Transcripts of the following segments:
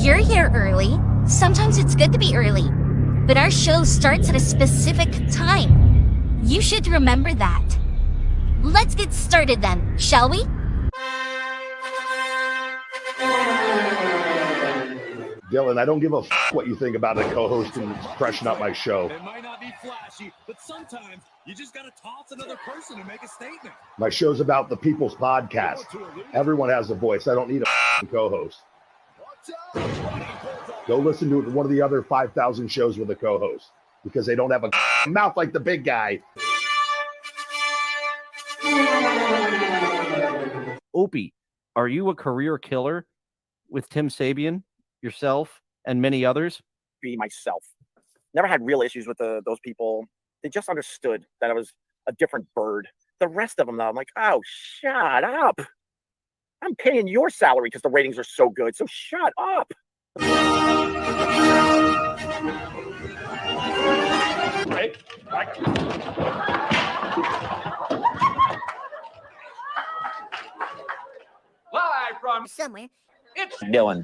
you're here early, sometimes it's good to be early. But our show starts at a specific time. You should remember that. Let's get started then, shall we? Dillon, I don't give a what you think about a co-host and freshen up my show. It might not be flashy, but sometimes you just got to toss another person to make a statement. My show's about the people's podcast. Everyone has a voice. I don't need a co-host. Go listen to one of the other 5,000 shows with a co-host because they don't have a mouth like the big guy. Opie, are you a career killer with Tim Sabian, yourself, and many others? Be myself. Never had real issues with those people. They just understood that I was a different bird. The rest of them, though, I'm like, oh, shut up. I'm paying your salary because the ratings are so good, so shut up. Right. Live from Somewhere. it's Dillon.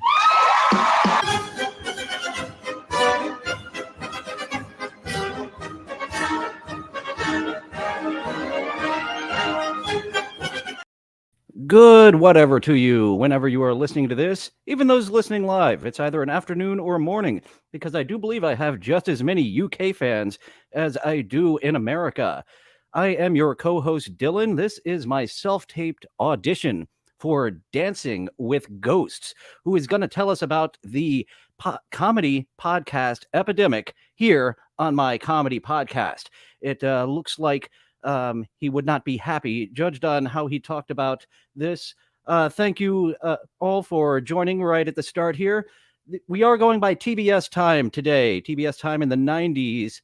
Good whatever to you, whenever you are listening to this, even those listening live. It's either an afternoon or a morning, because I do believe I have just as many UK fans as I do in America. I am your co-host, Dillon. This is my self-taped audition for Dancing with Ghosts, who is going to tell us about the comedy podcast Epidemic here on my comedy podcast. It looks like he would not be happy, judged on how he talked about this. Thank you all for joining right at the start here. We are going by TBS time today. TBS time in the 90s.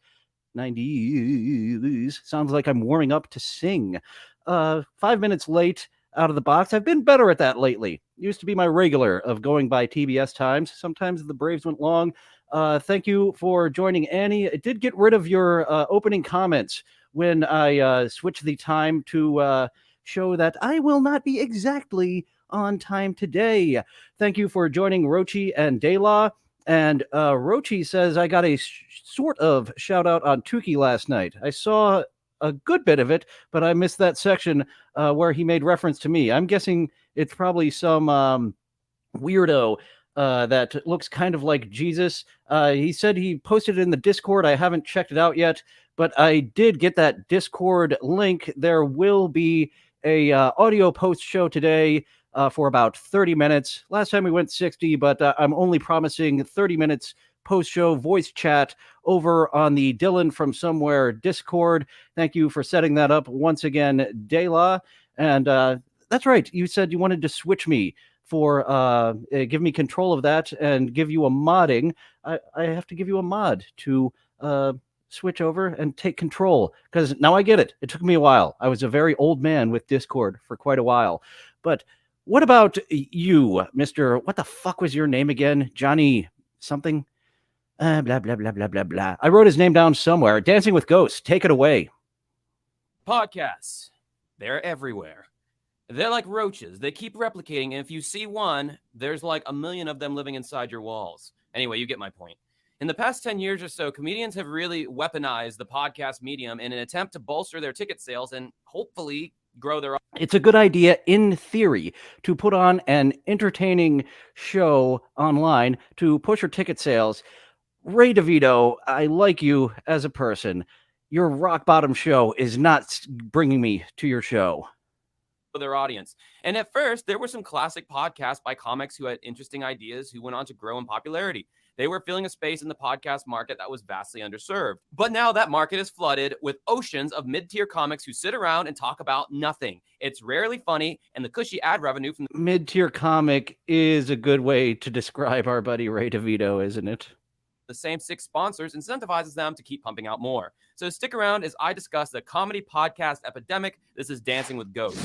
90s. Sounds like I'm warming up to sing. 5 minutes late out of the box. I've been better at that lately. Used to be my regular of going by TBS times. Sometimes the Braves went long. Thank you for joining, Annie. I did get rid of your opening comments when I switched the time to show that I will not be exactly on time today. Thank you for joining Rochi and Dayla. And Rochi says, I got a sort of shout out on Tukey last night. I saw a good bit of it, but I missed that section where he made reference to me. I'm guessing it's probably some weirdo that looks kind of like Jesus. He said he posted it in the Discord. I haven't checked it out yet, but I did get that Discord link. There will be a audio post show today for about 30 minutes. Last time we went 60, but I'm only promising 30 minutes post-show voice chat over on the Dillon from Somewhere Discord. Thank you for setting that up once again, Dayla. And that's right. You said you wanted to switch me for give me control of that and give you a modding. I have to give you a mod to switch over and take control, because now I get it. It took me a while. I was a very old man with Discord for quite a while. But what about you, Mr. What the fuck was your name again? Johnny something? Blah, blah, blah, blah, blah, blah. I wrote his name down somewhere. Dancing with Ghosts. Take it away. podcasts. They're everywhere. They're like roaches. They keep replicating, and if you see one, there's like a million of them living inside your walls. Anyway, you get my point. In the past 10 years or so, comedians have really weaponized the podcast medium in an attempt to bolster their ticket sales and hopefully grow their... It's a good idea in theory to put on an entertaining show online to push your ticket sales. Ray DeVito, I like you as a person. Your rock bottom show is not bringing me to your show. Their audience. And at first, there were some classic podcasts by comics who had interesting ideas who went on to grow in popularity. They were filling a space in the podcast market that was vastly underserved. But now that market is flooded with oceans of mid-tier comics who sit around and talk about nothing. It's rarely funny, and the cushy ad revenue from the mid-tier comic is a good way to describe our buddy Ray DeVito, isn't it? The same 6 sponsors incentivizes them to keep pumping out more. So stick around as I discuss the comedy podcast epidemic. This is Dancing with Ghosts.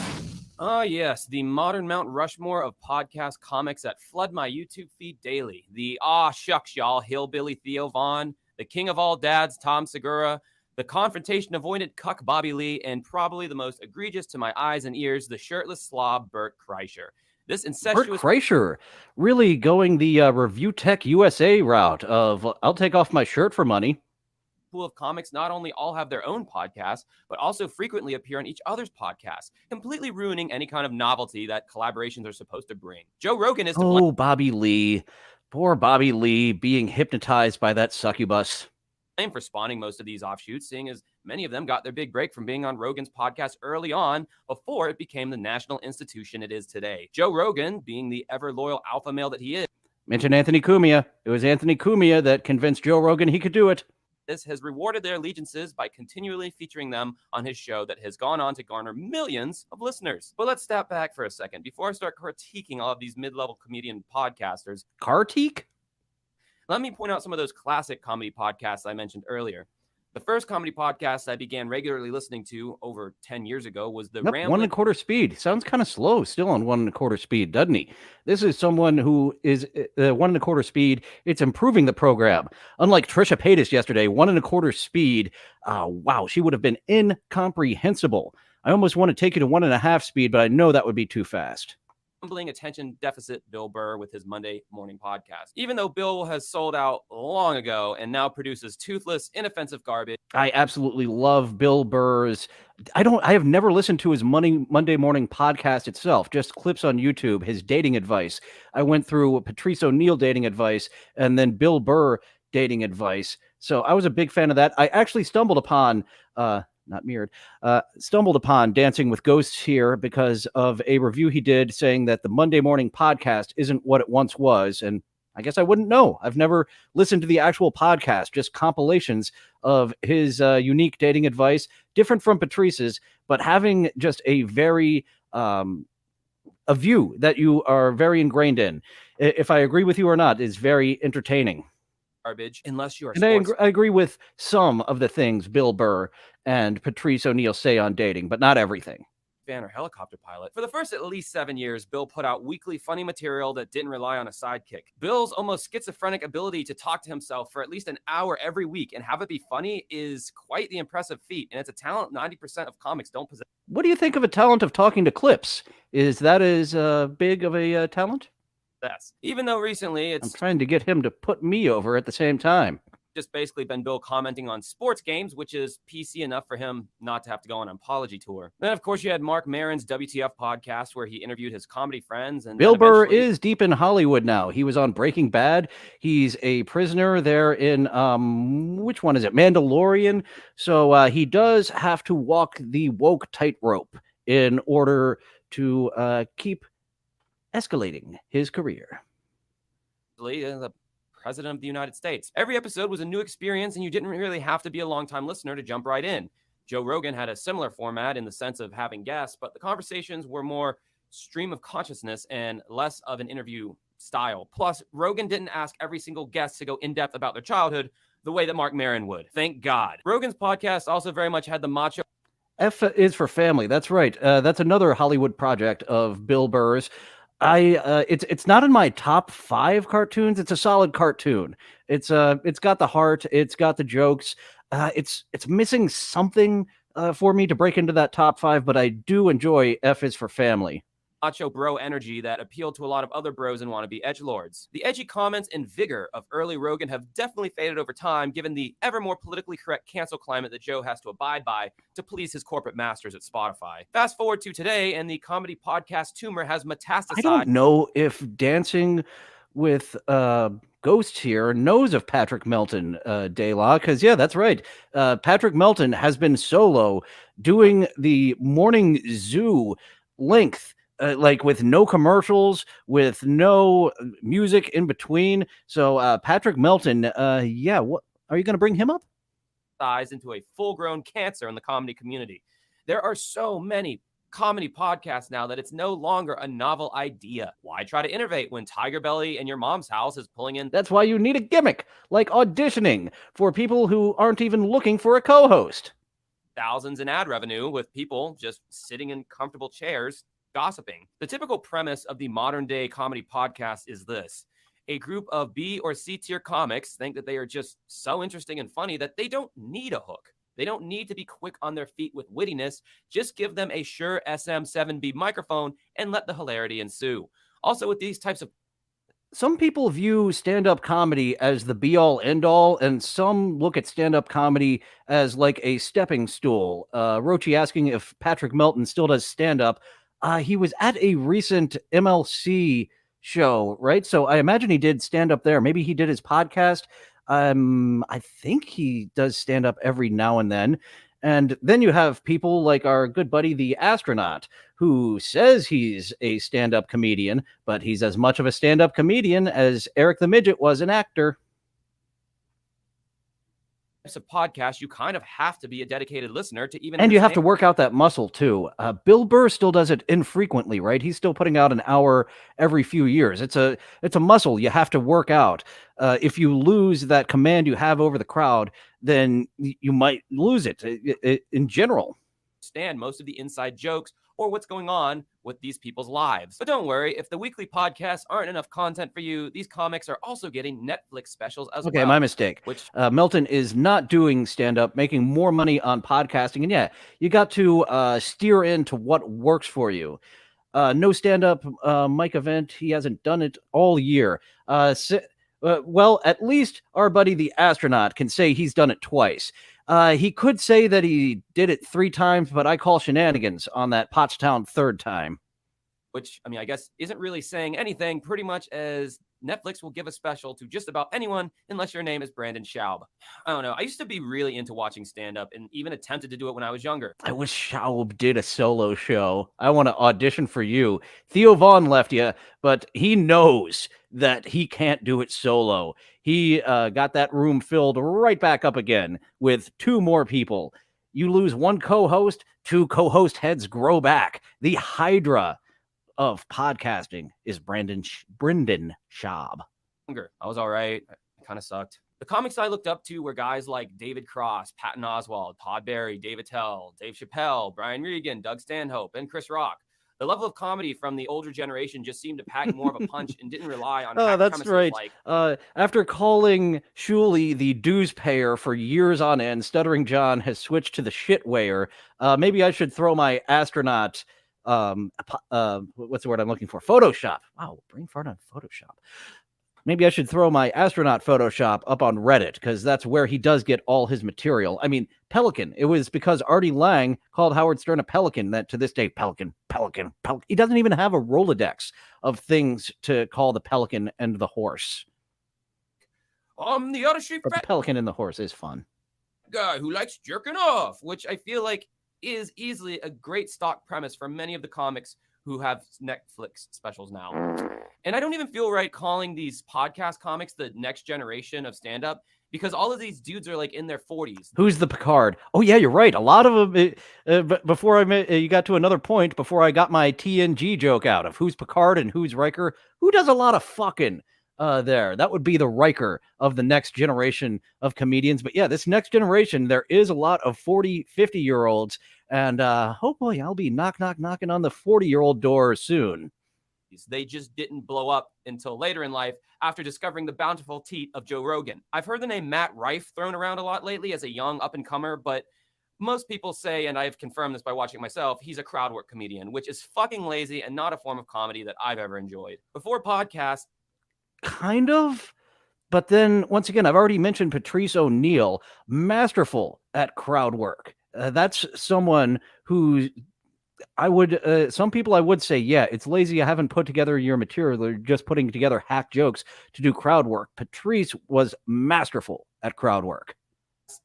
Oh, yes, the modern Mount Rushmore of podcast comics that flood my YouTube feed daily. The shucks, y'all, hillbilly Theo Vaughn, the king of all dads, Tom Segura, the confrontation-avoidant cuck Bobby Lee, and probably the most egregious to my eyes and ears, the shirtless slob Bert Kreischer. This Bert incestuous Kreischer really going the Review Tech USA route of I'll take off my shirt for money. pool of comics not only all have their own podcasts, but also frequently appear on each other's podcasts, completely ruining any kind of novelty that collaborations are supposed to bring. Joe Rogan is to blame Oh, Bobby Lee. Poor Bobby Lee being hypnotized by that succubus. for spawning most of these offshoots, seeing as many of them got their big break from being on Rogan's podcast early on before it became the national institution it is today. Joe Rogan, being the ever loyal alpha male that he is, Mention Anthony Cumia. It was Anthony Cumia that convinced Joe Rogan he could do it. this has rewarded their allegiances by continually featuring them on his show that has gone on to garner millions of listeners. But let's step back for a second before I start critiquing all of these mid-level comedian podcasters. Kartik? Let me point out some of those classic comedy podcasts I mentioned earlier. The first comedy podcast I began regularly listening to over 10 years ago was the Nope, Rambling 1.25 speed. Sounds kind of slow still on 1.25 speed, doesn't he? This is someone who is 1.25 speed. It's improving the program. Unlike Trisha Paytas yesterday, 1.25 speed. Wow, she would have been incomprehensible. I almost want to take you to 1.5 speed, but I know that would be too fast. attention deficit Bill Burr with his Monday morning podcast. Even though Bill has sold out long ago and now produces toothless, inoffensive garbage. I absolutely love Bill Burr's. I have never listened to his Monday morning podcast itself, just clips on YouTube, his dating advice. I went through Patrice O'Neill dating advice and then Bill Burr dating advice. So I was a big fan of that. I actually stumbled upon stumbled upon Dancing with Ghosts here because of a review he did saying that the Monday morning podcast isn't what it once was. And I guess I wouldn't know. I've never listened to the actual podcast, just compilations of his unique dating advice, different from Patrice's, but having just a very, a view that you are very ingrained in. If I agree with you or not, is very entertaining. Garbage, unless you are. And I agree with some of the things Bill Burr and Patrice O'Neill say on dating, but not everything. Fan or helicopter pilot. For the first at least 7 years, Bill put out weekly funny material that didn't rely on a sidekick. Bill's almost schizophrenic ability to talk to himself for at least an hour every week and have it be funny is quite the impressive feat, and it's a talent 90% of comics don't possess. What do you think of a talent of talking to clips? Is that as big of a talent? Even though recently I'm trying to get him to put me over at the same time. Just basically been Bill commenting on sports games, which is PC enough for him not to have to go on an apology tour. Then, of course, you had Mark Maron's WTF podcast where he interviewed his comedy friends. And Bill Burr is deep in Hollywood now. He was on Breaking Bad. He's a prisoner there in, which one is it? Mandalorian. So he does have to walk the woke tightrope in order to keep escalating his career. The President of the United States. Every episode was a new experience, and you didn't really have to be a longtime listener to jump right in. Joe Rogan had a similar format in the sense of having guests, but the conversations were more stream of consciousness and less of an interview style. Plus, Rogan didn't ask every single guest to go in-depth about their childhood the way that Mark Maron would. Thank God. Rogan's podcast also very much had the macho. F is for family. That's right. That's another Hollywood project of Bill Burr's. It's not in my top 5 cartoons. It's a solid cartoon. It's got the heart. It's got the jokes. It's missing something for me to break into that top 5, but I do enjoy F is for Family. Macho bro energy that appealed to a lot of other bros and wannabe edgelords. The edgy comments and vigor of early Rogan have definitely faded over time, given the ever more politically correct cancel climate that Joe has to abide by to please his corporate masters at Spotify. Fast forward to today, and the comedy podcast tumor has metastasized. I don't know if Dancing with Ghosts here knows of Patrick Melton, Dayla, because yeah, that's right. Patrick Melton has been solo doing the morning zoo length. Like with no commercials, with no music in between. So Patrick Melton, what are you going to bring him up? Into a full-grown cancer in the comedy community. There are so many comedy podcasts now that it's no longer a novel idea. Why try to innovate when Tiger Belly and Your Mom's House is pulling in? That's why you need a gimmick, like auditioning for people who aren't even looking for a co-host. Thousands in ad revenue with people just sitting in comfortable chairs gossiping. The typical premise of the modern day comedy podcast is this: a group of B or C tier comics think that they are just so interesting and funny that they don't need a hook. They don't need to be quick on their feet with wittiness. Just give them a Shure SM7B microphone and let the hilarity ensue. Also, with these types of some people view stand-up comedy as the be-all end-all, and some look at stand-up comedy as like a stepping stool. Rochi asking if Patrick Melton still does stand-up. He was at a recent MLC show, right? So I imagine he did stand-up there. Maybe he did his podcast. I think he does stand-up every now and then. And then you have people like our good buddy, the astronaut, who says he's a stand-up comedian, but he's as much of a stand-up comedian as Eric the Midget was an actor. of podcasts, you kind of have to be a dedicated listener to even. And you have to work out that muscle too. Bill Burr still does it infrequently, right? He's still putting out an hour every few years. It's a muscle you have to work out. If you lose that command you have over the crowd, then you might lose it in general. Understand most of the inside jokes or what's going on with these people's lives. But don't worry, if the weekly podcasts aren't enough content for you, these comics are also getting Netflix specials as well. Okay, my mistake. Which Melton is not doing stand-up, making more money on podcasting. And yeah, you got to steer into what works for you. No stand-up mic event. He hasn't done it all year. Well, at least our buddy the astronaut can say he's done it twice. He could say that he did it 3 times, but I call shenanigans on that Pottstown third time. Which, I mean, I guess isn't really saying anything, pretty much as Netflix will give a special to just about anyone unless your name is Brandon Schaub. I don't know. I used to be really into watching stand-up and even attempted to do it when I was younger. I wish Schaub did a solo show. I want to audition for you. Theo Vaughn left you, but he knows that he can't do it solo. He got that room filled right back up again with 2 more people. You lose 1 co-host, 2 co-host heads grow back. The Hydra of podcasting is Brendan Schaub. I was all right. I kind of sucked. The comics I looked up to were guys like David Cross, Patton Oswalt, Todd Barry, Dave Attell, Dave Chappelle, Brian Regan, Doug Stanhope, and Chris Rock. The level of comedy from the older generation just seemed to pack more of a punch and didn't rely on. Oh, that's right. After calling Shuley the dues payer for years on end, Stuttering John has switched to the shit weigher. Maybe I should throw my astronaut. What's the word I'm looking for? Photoshop. Wow, brain fart on Photoshop. Maybe I should throw my astronaut Photoshop up on Reddit because that's where he does get all his material. I mean, Pelican. It was because Artie Lang called Howard Stern a pelican that to this day, Pelican. He doesn't even have a Rolodex of things to call the pelican and the horse. The other street But the pelican and the horse is fun. Guy who likes jerking off, which I feel like is easily a great stock premise for many of the comics who have Netflix specials now. And I don't even feel right calling these podcast comics the next generation of stand-up because all of these dudes are like in their 40s. Who's the Picard? Oh, yeah, you're right. A lot of them, before you got to another point, before I got my TNG joke out of who's Picard and who's Riker, who does a lot of fucking there? That would be the Riker of the next generation of comedians. But yeah, this next generation, there is a lot of 40, 50-year-olds. And oh boy, I'll be knocking on the 40-year-old door soon. They just didn't blow up until later in life after discovering the bountiful teat of Joe Rogan. I've heard the name Matt Rife thrown around a lot lately as a young up-and-comer, but most people say, and I've confirmed this by watching myself, he's a crowd work comedian, which is fucking lazy and not a form of comedy that I've ever enjoyed. Before podcasts, kind of. But then, once again, I've already mentioned Patrice O'Neill, masterful at crowd work. That's someone who I would, some people I would say, yeah, it's lazy. I haven't put together your material. They're just putting together hack jokes to do crowd work. Patrice was masterful at crowd work.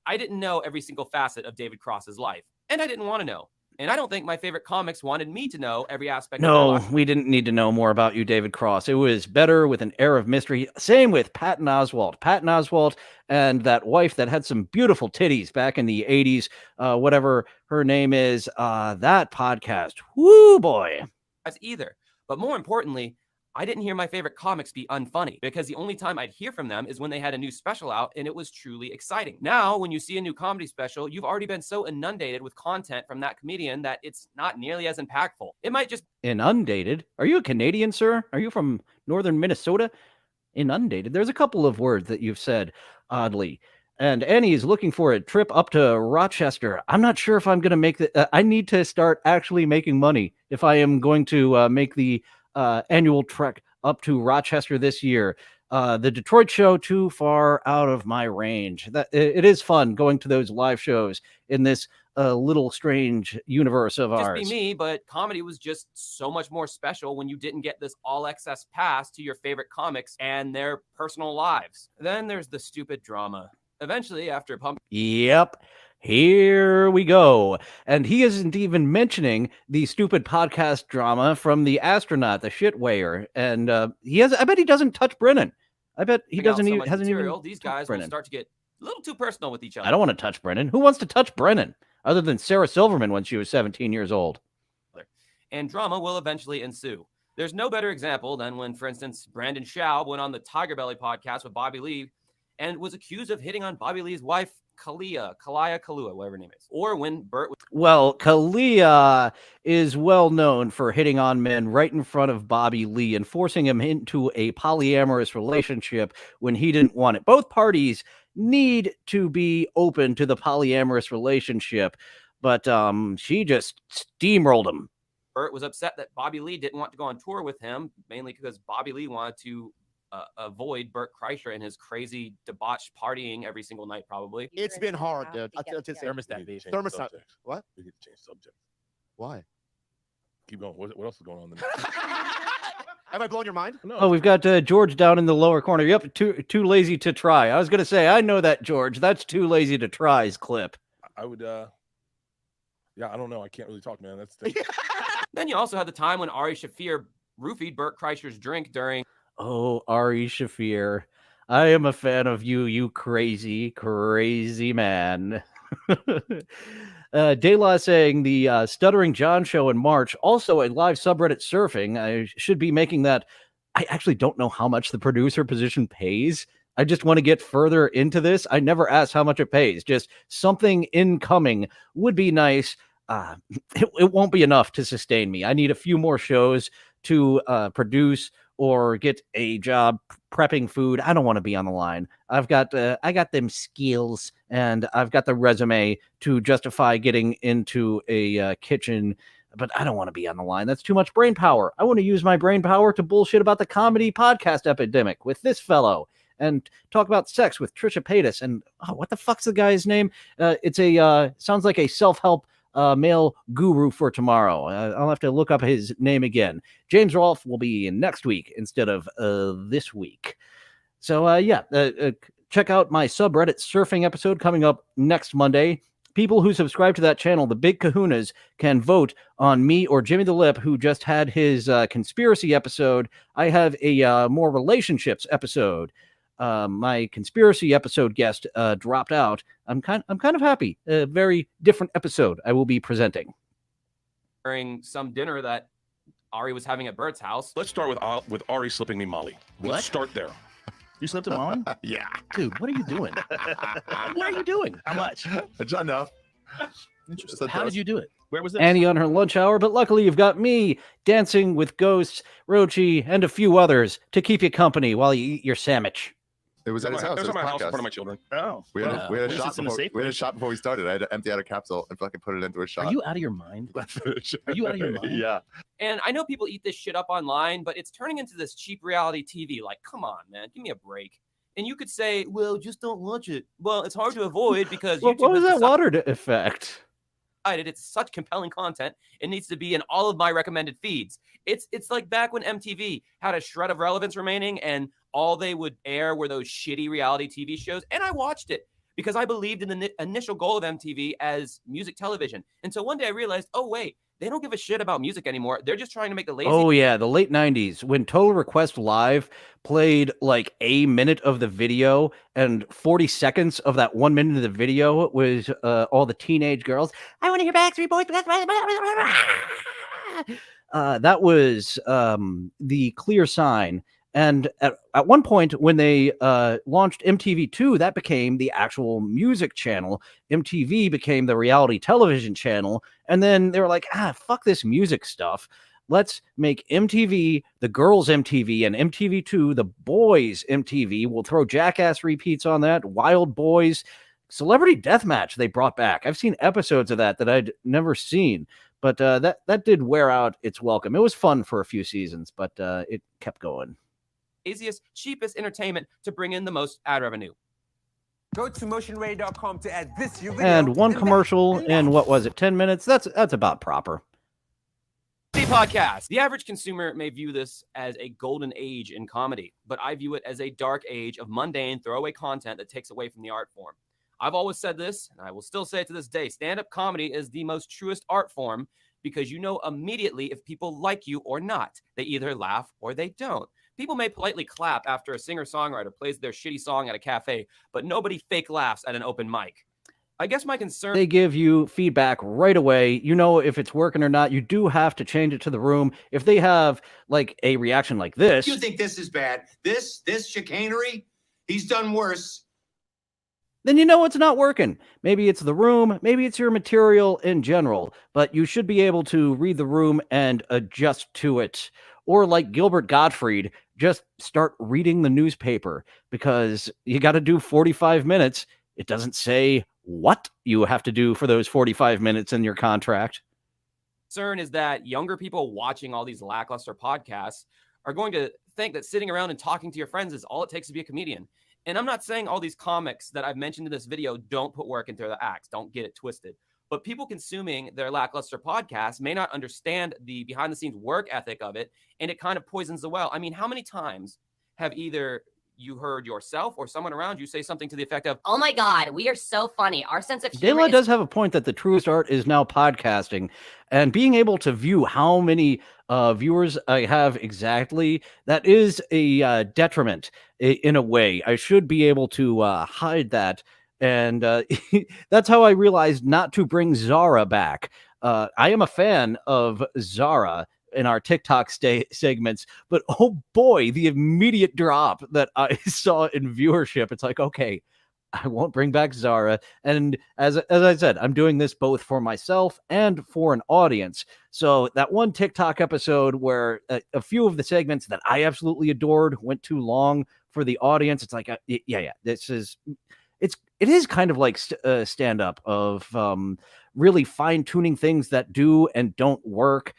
I didn't know every single facet of David Cross's life, and I didn't want to know. And I don't think my favorite comics wanted me to know every aspect of their life. We didn't need to know more about you, David Cross. It was better with an air of mystery. Same with Patton Oswalt. Patton Oswalt and that wife that had some beautiful titties back in the 80s, whatever her name is, that podcast. Woo, boy. As either. But more importantly, I didn't hear my favorite comics be unfunny because the only time I'd hear from them is when they had a new special out and it was truly exciting. Now, when you see a new comedy special, you've already been so inundated with content from that comedian that it's not nearly as impactful. It might just... Inundated? Are you a Canadian, sir? Are you from northern Minnesota? Inundated? There's a couple of words that you've said oddly. And Annie is looking for a trip up to Rochester. I'm not sure if I'm going to make the. I need to start actually making money if I am going to make the annual trek up to Rochester this year. The Detroit show too far out of my range. That it is fun going to those live shows in this little strange universe of Just ours. be me, but comedy was just so much more special when you didn't get this all access pass to your favorite comics and their personal lives. Then there's the stupid drama. Eventually, after pumping. Yep. Here we go. And he isn't even mentioning the stupid podcast drama from the astronaut, the shitwayer. And I bet he doesn't touch Brennan. I bet he doesn't so even much hasn't material, even these touched guys Brennan. will start to get a little too personal with each other. I don't want to touch Brennan. Who wants to touch Brennan other than Sarah Silverman when she was 17 years old? And drama will eventually ensue. There's no better example than when, for instance, Brandon Schaub went on the Tiger Belly podcast with Bobby Lee and was accused of hitting on Bobby Lee's wife, Kalia, whatever her name is. Or when Bert was. Well, Kalia is well known for hitting on men right in front of Bobby Lee and forcing him into a polyamorous relationship when he didn't want it. Both parties need to be open to the polyamorous relationship, but she just steamrolled him. Bert was upset that Bobby Lee didn't want to go on tour with him, mainly because Bobby Lee wanted to avoid Bert Kreischer and his crazy debauched partying every single night, probably. It's been hard, dude. Thermostat. Thermostat. What? We need to change subject. Why? Keep going. What else is going on? Have I blown your mind? No. Oh, we've got George down in the lower corner. Yep, too lazy to try. I was going to say, I know that, George. That's too lazy to try's clip. I would, yeah, I don't know. I can't really talk, man. That's Then you also had the time when Ari Shaffir roofied Bert Kreischer's drink during. Oh, Ari Shaffir. I am a fan of you, you crazy, crazy man. De La saying the Stuttering John show in March, also a live subreddit surfing. I should be making that. I actually don't know how much the producer position pays. I just want to get further into this. I never asked how much it pays. Just something incoming would be nice. It won't be enough to sustain me. I need a few more shows to produce or get a job prepping food. I don't want to be on the line. I got them skills and I've got the resume to justify getting into a kitchen, but I don't want to be on the line. That's too much brain power. I want to use my brain power to bullshit about the comedy podcast epidemic with this fellow and talk about sex with Trisha Paytas. And what the fuck's the guy's name? It's sounds like a self-help male guru for tomorrow. I'll have to look up his name again. James Rolfe will be in next week instead of this week. So check out my subreddit surfing episode coming up next Monday. People who subscribe to that channel, the Big Kahunas, can vote on me or Jimmy the Lip, who just had his conspiracy episode. I have a more relationships episode. My conspiracy episode guest dropped out. I'm kind of happy. A very different episode I will be presenting during some dinner that Ari was having at Bert's house. Let's start with Ari slipping me Molly. What? Let's start there. You slipped a Molly? Yeah. Dude, what are you doing? What are you doing? How much? Enough. Interesting. How did you do it? Where was this? Annie on her lunch hour, but luckily you've got me dancing with Ghosts, Rochi, and a few others to keep you company while you eat your sandwich. It was at his house. It was It at my was house in podcast. front of my children. Oh. We had a this shot is in a before. safe We had a place. shot before we started. I had to empty out a capsule and fucking put it into a shot. Are you out of your mind? Are you out of your mind? Yeah. And I know people eat this shit up online, but it's turning into this cheap reality TV. Like, come on, man, give me a break. And you could say, well, just don't watch it. Well, it's hard to avoid because What YouTube was has that water effect? decided it's such compelling content. It needs to be in all of my recommended feeds. It's like back when MTV had a shred of relevance remaining and all they would air were those shitty reality TV shows. And I watched it because I believed in the initial goal of MTV as music television. And so one day I realized, oh, wait, they don't give a shit about music anymore. They're just trying to make the lazy. Oh, yeah, the late 90s when Total Request Live played like a minute of the video and 40 seconds of that 1 minute of the video was all the teenage girls. I want to hear Backstreet Boys. That was the clear sign. And at one point when they launched MTV2, that became the actual music channel. MTV became the reality television channel. And then they were like, fuck this music stuff. Let's make MTV the girls' MTV and MTV2 the boys' MTV. We'll throw Jackass repeats on that, Wild Boys, Celebrity Deathmatch they brought back. I've seen episodes of that I'd never seen, but that did wear out its welcome. It was fun for a few seasons, but it kept going. Easiest, cheapest entertainment to bring in the most ad revenue. Go to motionray.com to add this your video. And one commercial in, what was it, 10 minutes? That's about proper. Podcast. The average consumer may view this as a golden age in comedy, but I view it as a dark age of mundane throwaway content that takes away from the art form. I've always said this, and I will still say it to this day. Stand-up comedy is the most truest art form because you know immediately if people like you or not. They either laugh or they don't. People may politely clap after a singer-songwriter plays their shitty song at a cafe, but nobody fake laughs at an open mic. I guess my concern... They give you feedback right away. You know if it's working or not. You do have to change it to the room. If they have, like, a reaction like this... You think this is bad? This chicanery? He's done worse. Then you know it's not working. Maybe it's the room, maybe it's your material in general, but you should be able to read the room and adjust to it. Or like Gilbert Gottfried, just start reading the newspaper because you got to do 45 minutes. It doesn't say what you have to do for those 45 minutes in your contract. Concern is that younger people watching all these lackluster podcasts are going to think that sitting around and talking to your friends is all it takes to be a comedian. And I'm not saying all these comics that I've mentioned in this video don't put work into their acts. Don't get it twisted. But people consuming their lackluster podcasts may not understand the behind-the-scenes work ethic of it, and it kind of poisons the well. I mean, how many times have either you heard yourself or someone around you say something to the effect of, "Oh my God, we are so funny. Our sense of humor Dillon does have a point that the truest art is now podcasting, and being able to view how many viewers I have exactly, that is a detriment in a way. I should be able to hide that, and that's how I realized not to bring Zara back. I am a fan of Zara in our TikTok segments, but oh boy, the immediate drop that I saw in viewership. It's like, okay, I won't bring back Zara. And as I said, I'm doing this both for myself and for an audience. So that one TikTok episode where a few of the segments that I absolutely adored went too long for the audience. It's like, yeah, it is kind of like stand up of really fine tuning things that do and don't work.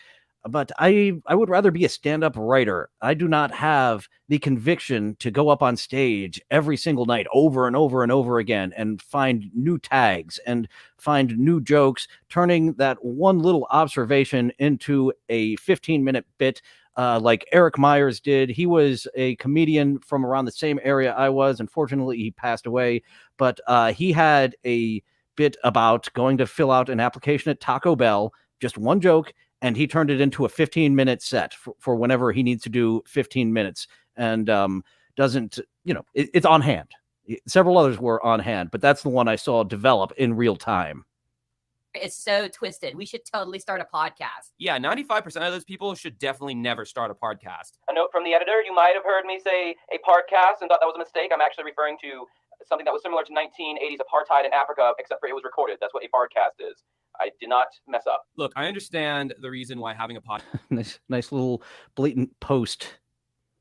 But I would rather be a stand-up writer. I do not have the conviction to go up on stage every single night over and over and over again and find new tags and find new jokes, turning that one little observation into a 15-minute bit like Eric Myers did. He was a comedian from around the same area I was. Unfortunately, he passed away. But he had a bit about going to fill out an application at Taco Bell, just one joke, and he turned it into a 15-minute set for whenever he needs to do 15 minutes and doesn't, it's on hand. Several others were on hand, but that's the one I saw develop in real time. is so twisted. We should totally start a podcast. Yeah, 95% of those people should definitely never start a podcast. A note from the editor, you might have heard me say a podcast and thought that was a mistake. I'm actually referring to something that was similar to 1980s apartheid in Africa, except for it was recorded. That's what a podcast is. I did not mess up. Look, I understand the reason why having a nice little blatant post.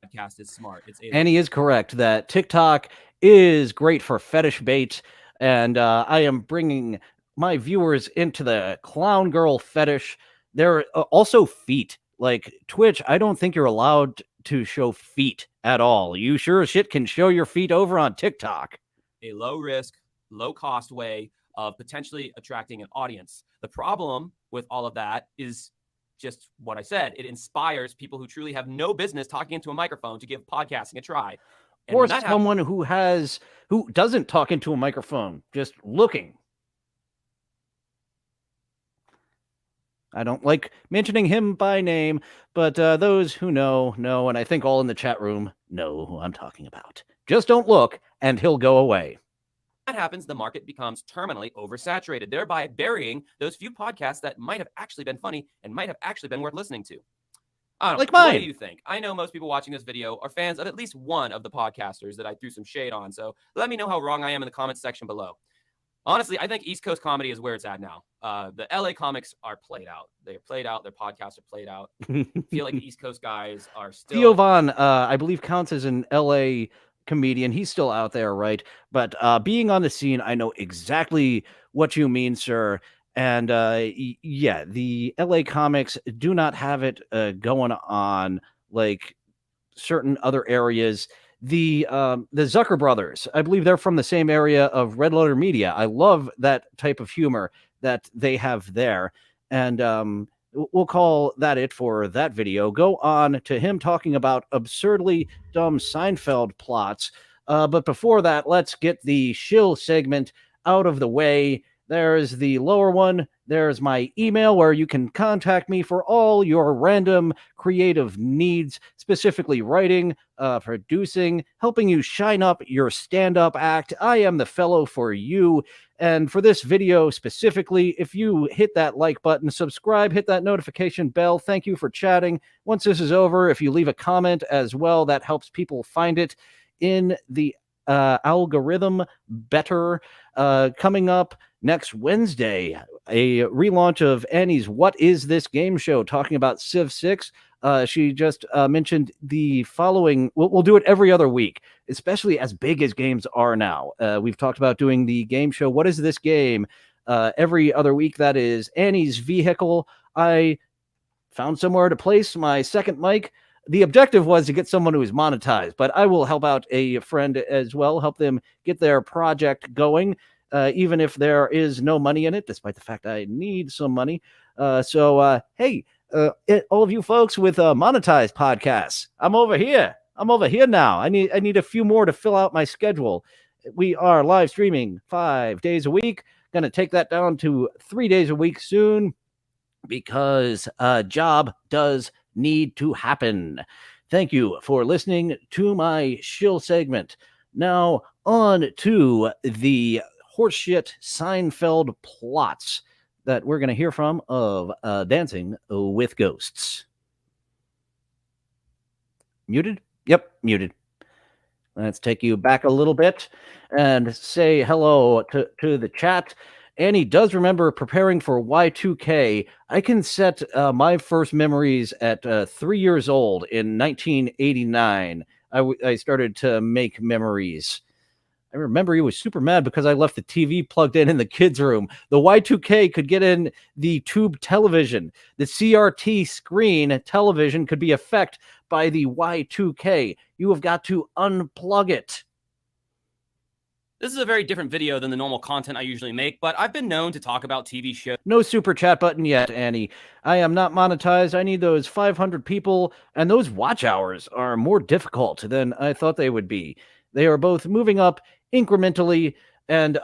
Podcast is smart. And he is correct that TikTok is great for fetish bait, and I am bringing my viewers into the clown girl fetish. There are also feet. Like Twitch, I don't think you're allowed to show feet at all. You sure as shit can show your feet over on TikTok. A low risk, low cost way of potentially attracting an audience. The problem with all of that is just what I said. It inspires people who truly have no business talking into a microphone to give podcasting a try. And or someone who doesn't talk into a microphone, just looking. I don't like mentioning him by name, but those who know, and I think all in the chat room know who I'm talking about. Just don't look, and he'll go away. That happens, the market becomes terminally oversaturated, thereby burying those few podcasts that might have actually been funny and might have actually been worth listening to. I don't like know. Mine. What do you think? I know most people watching this video are fans of at least one of the podcasters that I threw some shade on, so let me know how wrong I am in the comments section below. Honestly, I think East Coast comedy is where it's at now. The LA comics are played out. They're played out. Their podcasts are played out. I feel like the East Coast guys are still. Theo Von, I believe, counts as an LA comedian. He's still out there, right? But being on the scene, I know exactly what you mean, sir. And yeah, the LA comics do not have it going on like certain other areas. The Zucker brothers, I believe they're from the same area of Red Letter Media. I love that type of humor that they have there. And we'll call that it for that video. Go on to him talking about absurdly dumb Seinfeld plots. But before that, let's get the shill segment out of the way. There's the lower one. There's my email where you can contact me for all your random creative needs, specifically writing, producing, helping you shine up your stand-up act. I am the fellow for you. And for this video specifically, if you hit that like button, subscribe, hit that notification bell. Thank you for chatting. Once this is over, if you leave a comment as well, that helps people find it in the algorithm better. Coming up next Wednesday, a relaunch of Annie's What Is This Game Show, talking about Civ 6. She just mentioned the following. We'll do it every other week, especially as big as games are now. We've talked about doing the game show, What Is This Game? Every other week. That is Annie's Vehicle. I found somewhere to place my second mic. The objective was to get someone who is monetized, but I will help out a friend as well, help them get their project going, even if there is no money in it, despite the fact I need some money. Hey, all of you folks with monetized podcasts, I'm over here. I'm over here now. I need a few more to fill out my schedule. We are live streaming 5 days a week. Going to take that down to 3 days a week soon because a job does need to happen. Thank you for listening to my shill segment. Now on to the horseshit Seinfeld plots that we're going to hear from of Dancing with Ghosts. Muted? Yep, muted. Let's take you back a little bit and say hello to the chat. Annie does remember preparing for Y2K. I can set my first memories at 3 years old in 1989. I started to make memories. I remember he was super mad because I left the TV plugged in the kids' room. The Y2K could get in the tube television. The CRT screen television could be affected by the Y2K. You have got to unplug it. This is a very different video than the normal content I usually make, but I've been known to talk about TV shows. No super chat button yet, Annie. I am not monetized. I need those 500 people, and those watch hours are more difficult than I thought they would be. They are both moving up incrementally, and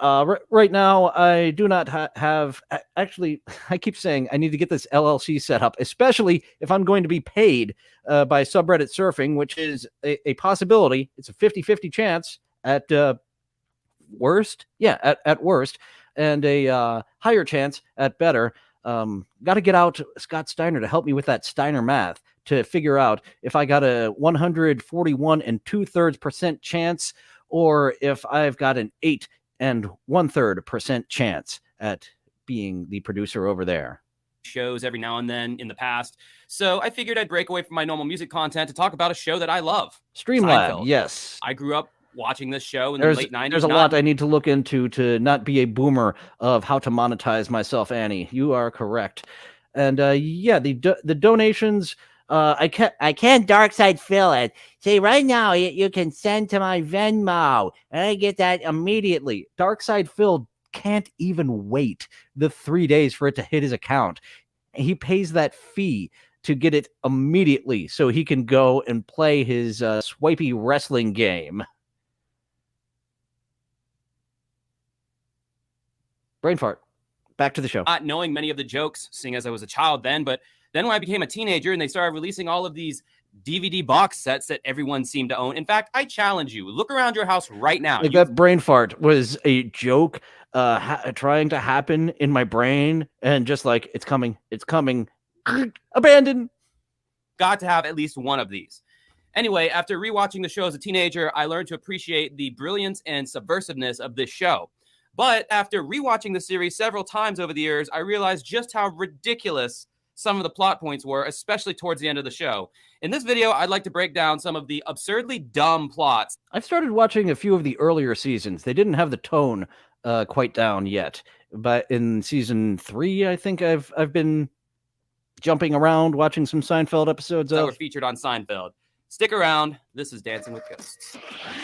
right now I do not have... Actually, I keep saying I need to get this LLC set up, especially if I'm going to be paid by subreddit surfing, which is a possibility. It's a 50-50 chance at... worst, at worst, and a higher chance at better. Got to get out Scott Steiner to help me with that Steiner math to figure out if I got a 141 2/3% chance or if I've got an 8 1/3% chance at being the producer over there. Shows every now and then in the past, so I figured I'd break away from my normal music content to talk about a show that I love, Streamlab. Seinfeld. Yes, I grew up watching this show in the late 90s. There's a lot I need to look into to not be a boomer of how to monetize myself, Annie. You are correct. And the donations, I can't dark side fill it. See, right now you can send to my Venmo, and I get that immediately. Dark side Phil can't even wait the 3 days for it to hit his account. He pays that fee to get it immediately so he can go and play his swipey wrestling game. Brain fart. Back to the show. Not knowing many of the jokes, seeing as I was a child then, but then when I became a teenager and they started releasing all of these DVD box sets that everyone seemed to own. In fact, I challenge you, look around your house right now. Like that brain fart was a joke trying to happen in my brain, and just like, it's coming, abandoned. Got to have at least one of these. Anyway, after rewatching the show as a teenager, I learned to appreciate the brilliance and subversiveness of this show. But after rewatching the series several times over the years, I realized just how ridiculous some of the plot points were, especially towards the end of the show. In this video, I'd like to break down some of the absurdly dumb plots. I've started watching a few of the earlier seasons. They didn't have the tone quite down yet, but in season 3, I think I've been jumping around watching some Seinfeld episodes that of. were featured on Seinfeld. Stick around. This is Dancing with Ghosts.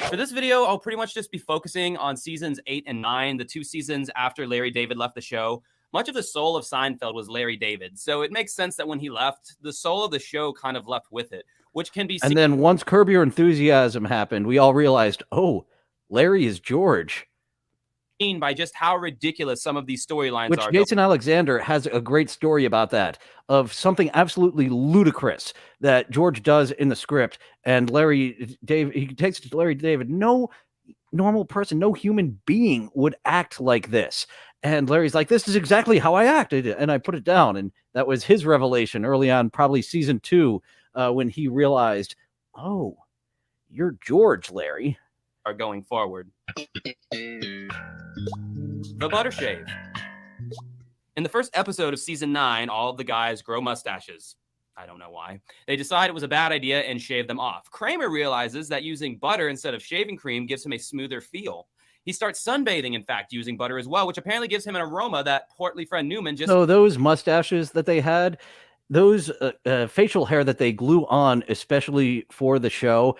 For this video, I'll pretty much just be focusing on seasons 8 and 9, the 2 seasons after Larry David left the show. Much of the soul of Seinfeld was Larry David, so it makes sense that when he left, the soul of the show kind of left with it, which can be seen. And then once Curb Your Enthusiasm happened, we all realized, oh, Larry is George. By just how ridiculous some of these storylines Which are. Jason Alexander has a great story about that, of something absolutely ludicrous that George does in the script, and he takes it to Larry David. No normal person, no human being would act like this. And Larry's like, this is exactly how I acted, and I put it down. And that was his revelation early on, probably season 2, when he realized, oh, you're George, Larry. Are going forward. The butter shave. In the first episode of season 9, all of the guys grow mustaches. I don't know why. They decide it was a bad idea and shave them off. Kramer realizes that using butter instead of shaving cream gives him a smoother feel. He starts sunbathing, in fact, using butter as well, which apparently gives him an aroma that portly friend Newman just... So those mustaches that they had, those facial hair that they glue on, especially for the show,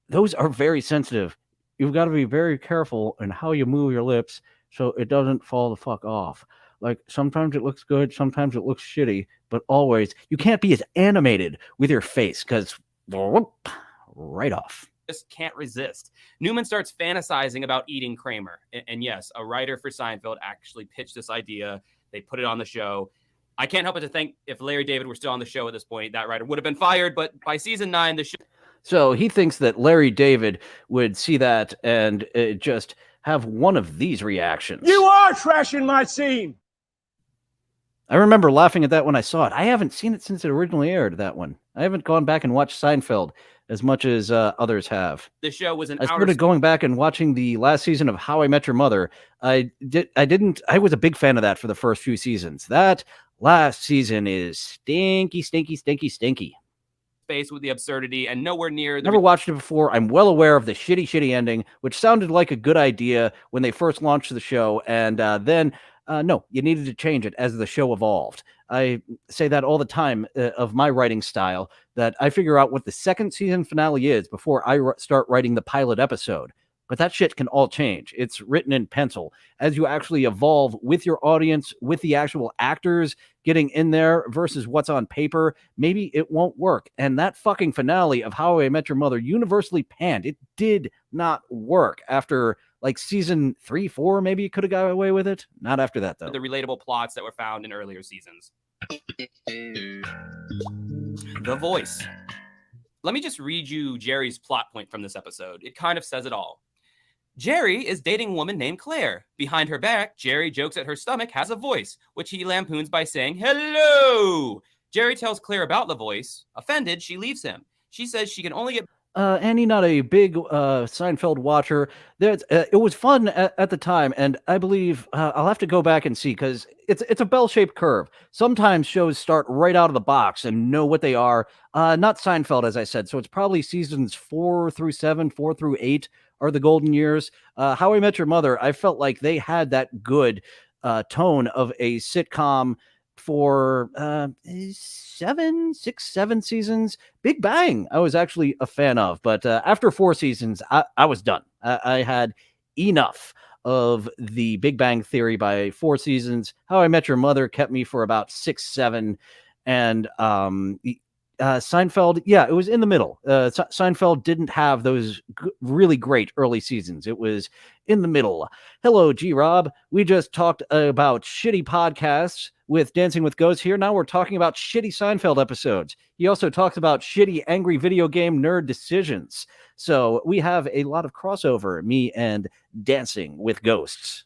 those are very sensitive. You've got to be very careful in how you move your lips so it doesn't fall the fuck off. Like, sometimes it looks good, sometimes it looks shitty, but always, you can't be as animated with your face, because right off. Just can't resist. Newman starts fantasizing about eating Kramer. And yes, a writer for Seinfeld actually pitched this idea. They put it on the show. I can't help but to think if Larry David were still on the show at this point, that writer would have been fired. But by season 9, the show... So he thinks that Larry David would see that and just have one of these reactions. You are trashing my scene. I remember laughing at that when I saw it. I haven't seen it since it originally aired, that one. I haven't gone back and watched Seinfeld as much as others have. The show was an I started going back and watching the last season of How I Met Your Mother. I was a big fan of that for the first few seasons. That last season is stinky, stinky, stinky, stinky. Space with the absurdity and nowhere near the... Never watched it before. I'm well aware of the shitty ending, which sounded like a good idea when they first launched the show, and then no, you needed to change it as the show evolved. I say that all the time of my writing style, that I figure out what the second season finale is before I start writing the pilot episode. But that shit can all change. It's written in pencil. As you actually evolve with your audience, with the actual actors getting in there versus what's on paper, maybe it won't work. And that fucking finale of How I Met Your Mother universally panned. It did not work after like season 3, 4, maybe you could have got away with it. Not after that, though. The relatable plots that were found in earlier seasons. The voice. Let me just read you Jerry's plot point from this episode. It kind of says it all. Jerry is dating a woman named Claire. Behind her back, Jerry jokes that her stomach has a voice, which he lampoons by saying, hello. Jerry tells Claire about the voice. Offended, she leaves him. She says she can only get... Annie, not a big Seinfeld watcher. It was fun at the time, and I believe I'll have to go back and see, because it's a bell-shaped curve. Sometimes shows start right out of the box and know what they are. Not Seinfeld, as I said, so it's probably seasons 4 through 7, 4 through 8 are the golden years. How I Met Your Mother, I felt like they had that good tone of a sitcom for 7 seasons. Big Bang I was actually a fan of, but after 4 seasons I was done. I had enough of the Big Bang Theory by 4 seasons. How I Met Your Mother kept me for about 6, 7, and Seinfeld, yeah, it was in the middle. Seinfeld didn't have those really great early seasons. It was in the middle. Hello, G-Rob. We just talked about shitty podcasts with Dancing with Ghosts here. Now we're talking about shitty Seinfeld episodes. He also talks about shitty, angry video game nerd decisions. So we have a lot of crossover, me and Dancing with Ghosts.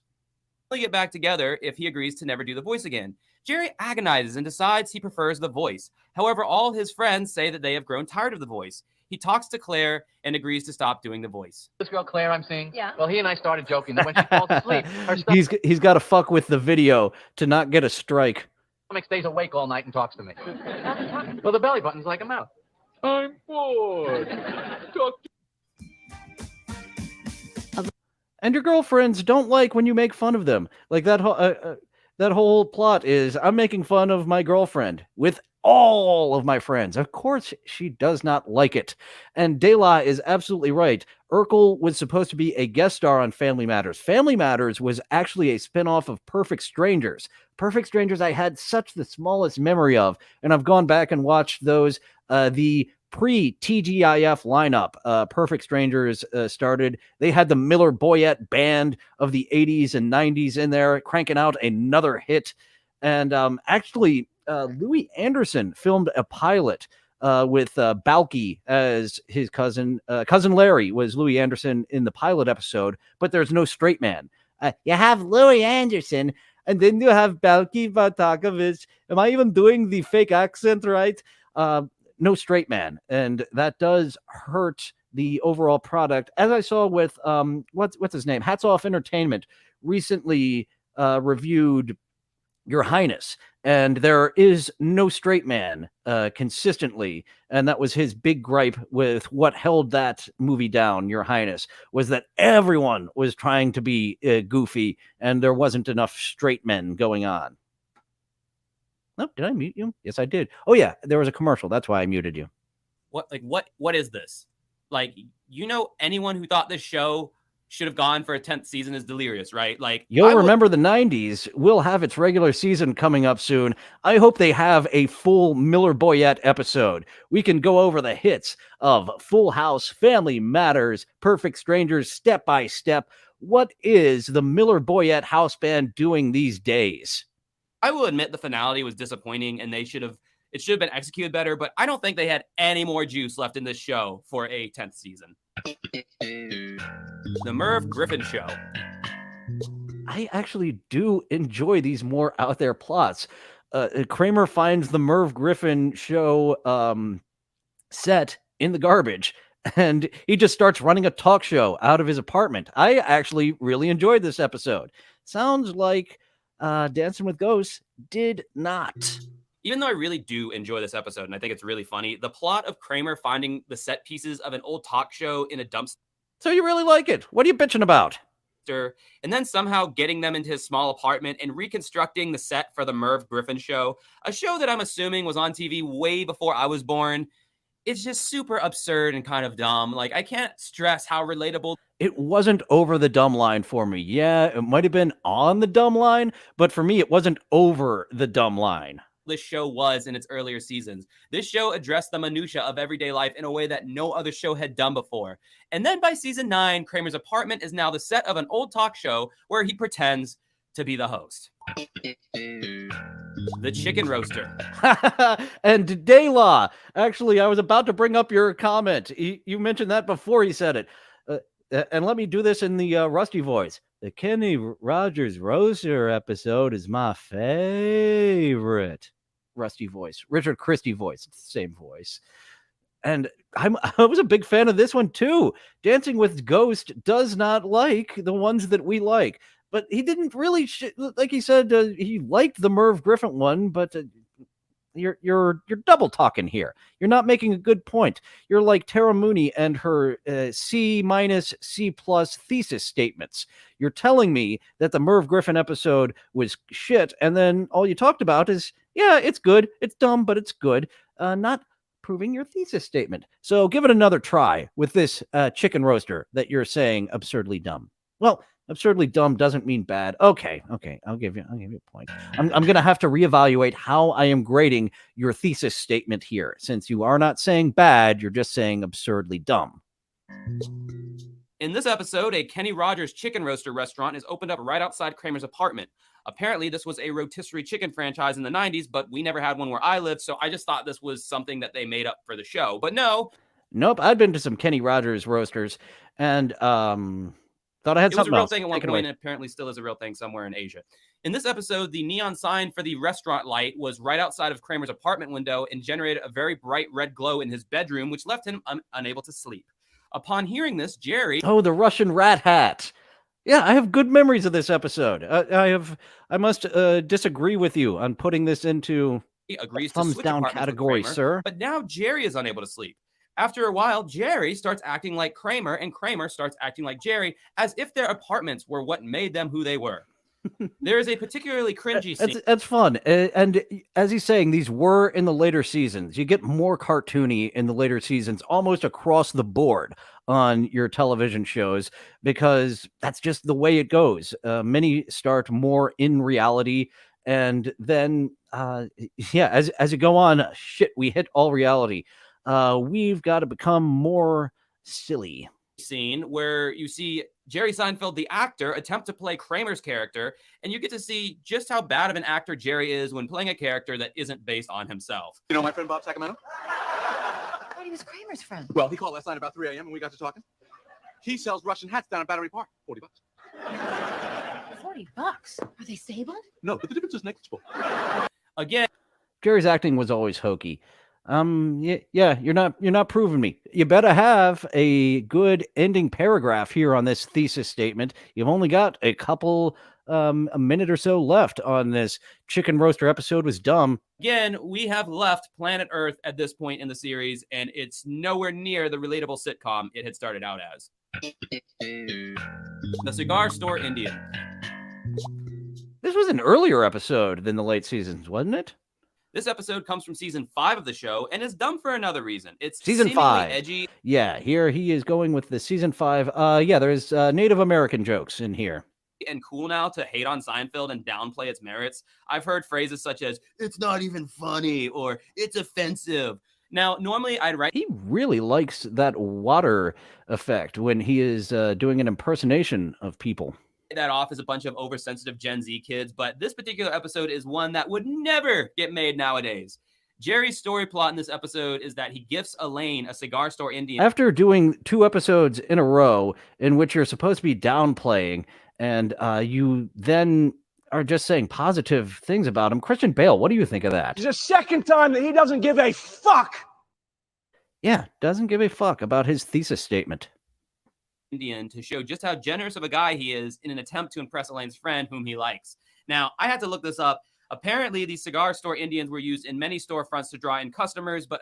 Get back together if he agrees to never do the voice again. Jerry agonizes and decides he prefers the voice. However, all his friends say that they have grown tired of the voice. He talks to Claire and agrees to stop doing the voice. This girl Claire I'm seeing? Yeah. Well, he and I started joking that when she falls asleep, her He's got to fuck with the video to not get a strike. stomach stays awake all night and talks to me. Well, the belly button's like a mouth. I'm bored. Talk to And your girlfriends don't like when you make fun of them. Like that whole plot is I'm making fun of my girlfriend with all of my friends. Of course, she does not like it. And Dela is absolutely right. Urkel was supposed to be a guest star on Family Matters. Family Matters was actually a spinoff of Perfect Strangers. Perfect Strangers I had such the smallest memory of, and I've gone back and watched those. The pre-TGIF lineup, Perfect Strangers started. They had the Miller Boyett band of the 80s and 90s in there, cranking out another hit. And actually, Louis Anderson filmed a pilot with Balky as his cousin. Cousin Larry was Louis Anderson in the pilot episode, but there's no straight man. You have Louis Anderson, and then you have Balky Bartakovich. Am I even doing the fake accent right? No straight man, and that does hurt the overall product. As I saw with what's his name, Hats Off Entertainment recently reviewed Your Highness, and there is no straight man consistently, and that was his big gripe with what held that movie down. Your Highness was that everyone was trying to be goofy, and there wasn't enough straight men going on. No, did I mute you? Yes, I did. Oh yeah, there was a commercial. That's why I muted you. What is this? Like, anyone who thought this show should have gone for a 10th season is delirious, right? Like, you'll remember the 90s will have its regular season coming up soon. I hope they have a full Miller Boyett episode. We can go over the hits of Full House, Family Matters, Perfect Strangers, Step by Step. What is the Miller Boyett house band doing these days? I will admit the finality was disappointing, and it should have been executed better, but I don't think they had any more juice left in this show for a 10th season. The Merv Griffin Show. I actually do enjoy these more out there plots. Kramer finds the Merv Griffin Show set in the garbage, and he just starts running a talk show out of his apartment. I actually really enjoyed this episode. Sounds like Dancing with Ghosts did not. Even though I really do enjoy this episode, and I think it's really funny, the plot of Kramer finding the set pieces of an old talk show in a dumpster. So you really like it? What are you bitching about? And then somehow getting them into his small apartment and reconstructing the set for the Merv Griffin Show, a show that I'm assuming was on TV way before I was born. It's just super absurd and kind of dumb. Like, I can't stress how relatable. It wasn't over the dumb line for me. Yeah, it might have been on the dumb line, but for me, it wasn't over the dumb line. This show was in its earlier seasons. This show addressed the minutia of everyday life in a way that no other show had done before. And then by season 9, Kramer's apartment is now the set of an old talk show where he pretends to be the host. The Chicken Roaster. And Dela. Actually, I was about to bring up your comment. You mentioned that before he said it. And let me do this in the Rusty voice. The Kenny Rogers Roaster episode is my favorite. Rusty voice. Richard Christie voice. It's the same voice. And I was a big fan of this one too. Dancing with Ghost does not like the ones that we like. But he didn't really, like he said, he liked the Merv Griffin one, but you're double talking here. You're not making a good point. You're like Tara Mooney and her C- C+ thesis statements. You're telling me that the Merv Griffin episode was shit, and then all you talked about is, yeah, it's good, it's dumb, but it's good. Not proving your thesis statement. So give it another try with this chicken roaster that you're saying absurdly dumb. Well, absurdly dumb doesn't mean bad. Okay. I'll give you a point. I'm going to have to reevaluate how I am grading your thesis statement here. Since you are not saying bad, you're just saying absurdly dumb. In this episode, a Kenny Rogers chicken roaster restaurant is opened up right outside Kramer's apartment. Apparently, this was a rotisserie chicken franchise in the 90s, but we never had one where I lived, so I just thought this was something that they made up for the show. But no. Nope, I've been to some Kenny Rogers roasters, and Thought I had It was a something real else. thing at one Take it point, away. and apparently still is a real thing somewhere in Asia. In this episode, the neon sign for the restaurant light was right outside of Kramer's apartment window and generated a very bright red glow in his bedroom, which left him unable to sleep. Upon hearing this, Jerry... Oh, the Russian rat hat. Yeah, I have good memories of this episode. I must disagree with you on putting this into agrees to thumbs switch down apartments with category, Kramer, sir. but now Jerry is unable to sleep. After a while, Jerry starts acting like Kramer, and Kramer starts acting like Jerry, as if their apartments were what made them who they were. There is a particularly cringy scene. That's fun. And as he's saying, these were in the later seasons. You get more cartoony in the later seasons, almost across the board on your television shows, because that's just the way it goes. Many start more in reality, and then, as you go on, shit, we hit all reality. We've got to become more silly. Scene where you see Jerry Seinfeld, the actor, attempt to play Kramer's character, and you get to see just how bad of an actor Jerry is when playing a character that isn't based on himself. You know my friend Bob Sacramento? I thought he was Kramer's friend. Well, he called last night about 3 a.m. and we got to talking. He sells Russian hats down at Battery Park. $40. $40? Are they stabled? No, but the difference is negligible. Again, Jerry's acting was always hokey. Yeah, you're not proving me. You better have a good ending paragraph here on this thesis statement. You've only got a couple, a minute or so left on this. Chicken roaster episode was dumb. Again, we have left planet Earth at this point in the series, and it's nowhere near the relatable sitcom it had started out as. The Cigar Store Indian. This was an earlier episode than the late seasons, wasn't it? This episode comes from season 5 of the show and is dumb for another reason. It's season 5. Edgy. Yeah, here he is going with the season 5. Yeah, there's Native American jokes in here. And cool now to hate on Seinfeld and downplay its merits. I've heard phrases such as, "It's not even funny," or "It's offensive." Now, normally I'd write... He really likes that water effect when he is doing an impersonation of people. That off as a bunch of oversensitive Gen Z kids, but this particular episode is one that would never get made nowadays. Jerry's story plot in this episode is that he gifts Elaine a cigar store Indian. After doing 2 episodes in a row in which you're supposed to be downplaying, and you then are just saying positive things about him, Christian Bale, what do you think of that? It's the second time that he doesn't give a fuck. Yeah, doesn't give a fuck about his thesis statement. Indian to show just how generous of a guy he is in an attempt to impress Elaine's friend whom he likes. Now, I had to look this up. Apparently, these cigar store Indians were used in many storefronts to draw in customers, but...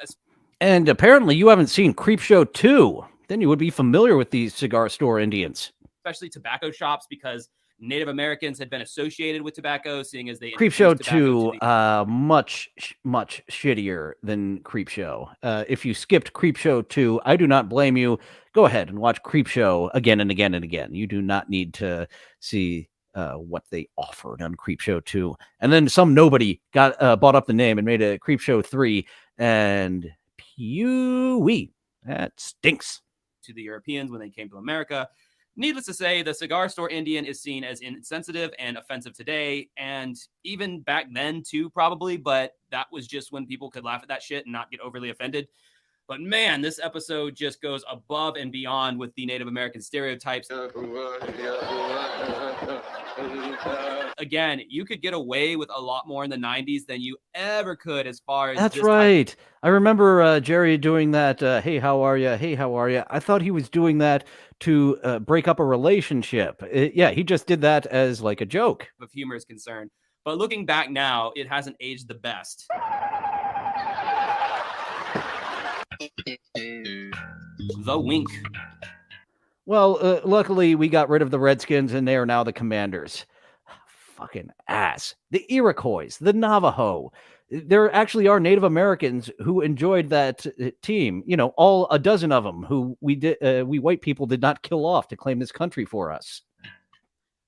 And apparently you haven't seen Creepshow 2. Then you would be familiar with these cigar store Indians. Especially tobacco shops, because Native Americans had been associated with tobacco, seeing as they... Creepshow 2, much shittier than Creepshow. If you skipped Creepshow 2, I do not blame you. Go ahead and watch Creepshow again and again and again. You do not need to see what they offered on Creepshow 2. And then some nobody got bought up the name and made a Creepshow 3, and pewee, that stinks. To the Europeans when they came to America. Needless to say, the cigar store Indian is seen as insensitive and offensive today, and even back then too, probably, but that was just when people could laugh at that shit and not get overly offended. But man, this episode just goes above and beyond with the Native American stereotypes. Again, you could get away with a lot more in the 90s than you ever could as far as... That's right. I remember Jerry doing that, hey, how are you? Hey, how are you? I thought he was doing that to break up a relationship. Yeah, he just did that as like a joke. Of humor is concerned. But looking back now, it hasn't aged the best. The wink. Well, luckily we got rid of the Redskins and they are now the Commanders. Fucking ass. The Iroquois, the Navajo. There actually are Native Americans who enjoyed that team. You know, all a dozen of them who we white people did not kill off to claim this country for us.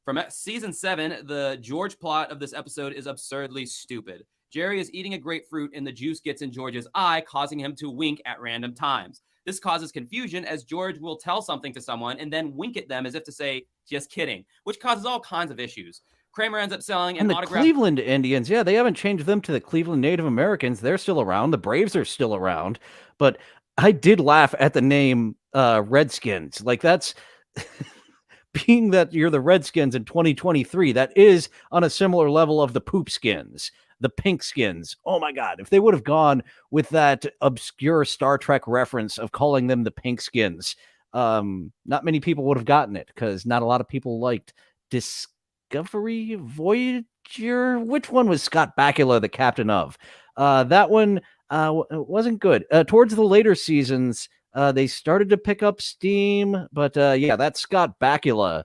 From season 7, the George plot of this episode is absurdly stupid. Jerry is eating a grapefruit and the juice gets in George's eye, causing him to wink at random times. This causes confusion as George will tell something to someone and then wink at them as if to say, just kidding, which causes all kinds of issues. Kramer ends up selling an autograph. And the Cleveland Indians, yeah, they haven't changed them to the Cleveland Native Americans. They're still around. The Braves are still around. But I did laugh at the name Redskins. Like, that's being that you're the Redskins in 2023, that is on a similar level of the poop skins, the pink skins. Oh my God. If they would have gone with that obscure Star Trek reference of calling them the pink skins, not many people would have gotten it because not a lot of people liked Discovery, Voyager. Which one was Scott Bakula the captain of? That one wasn't good. Towards the later seasons, they started to pick up steam, but yeah, that Scott Bakula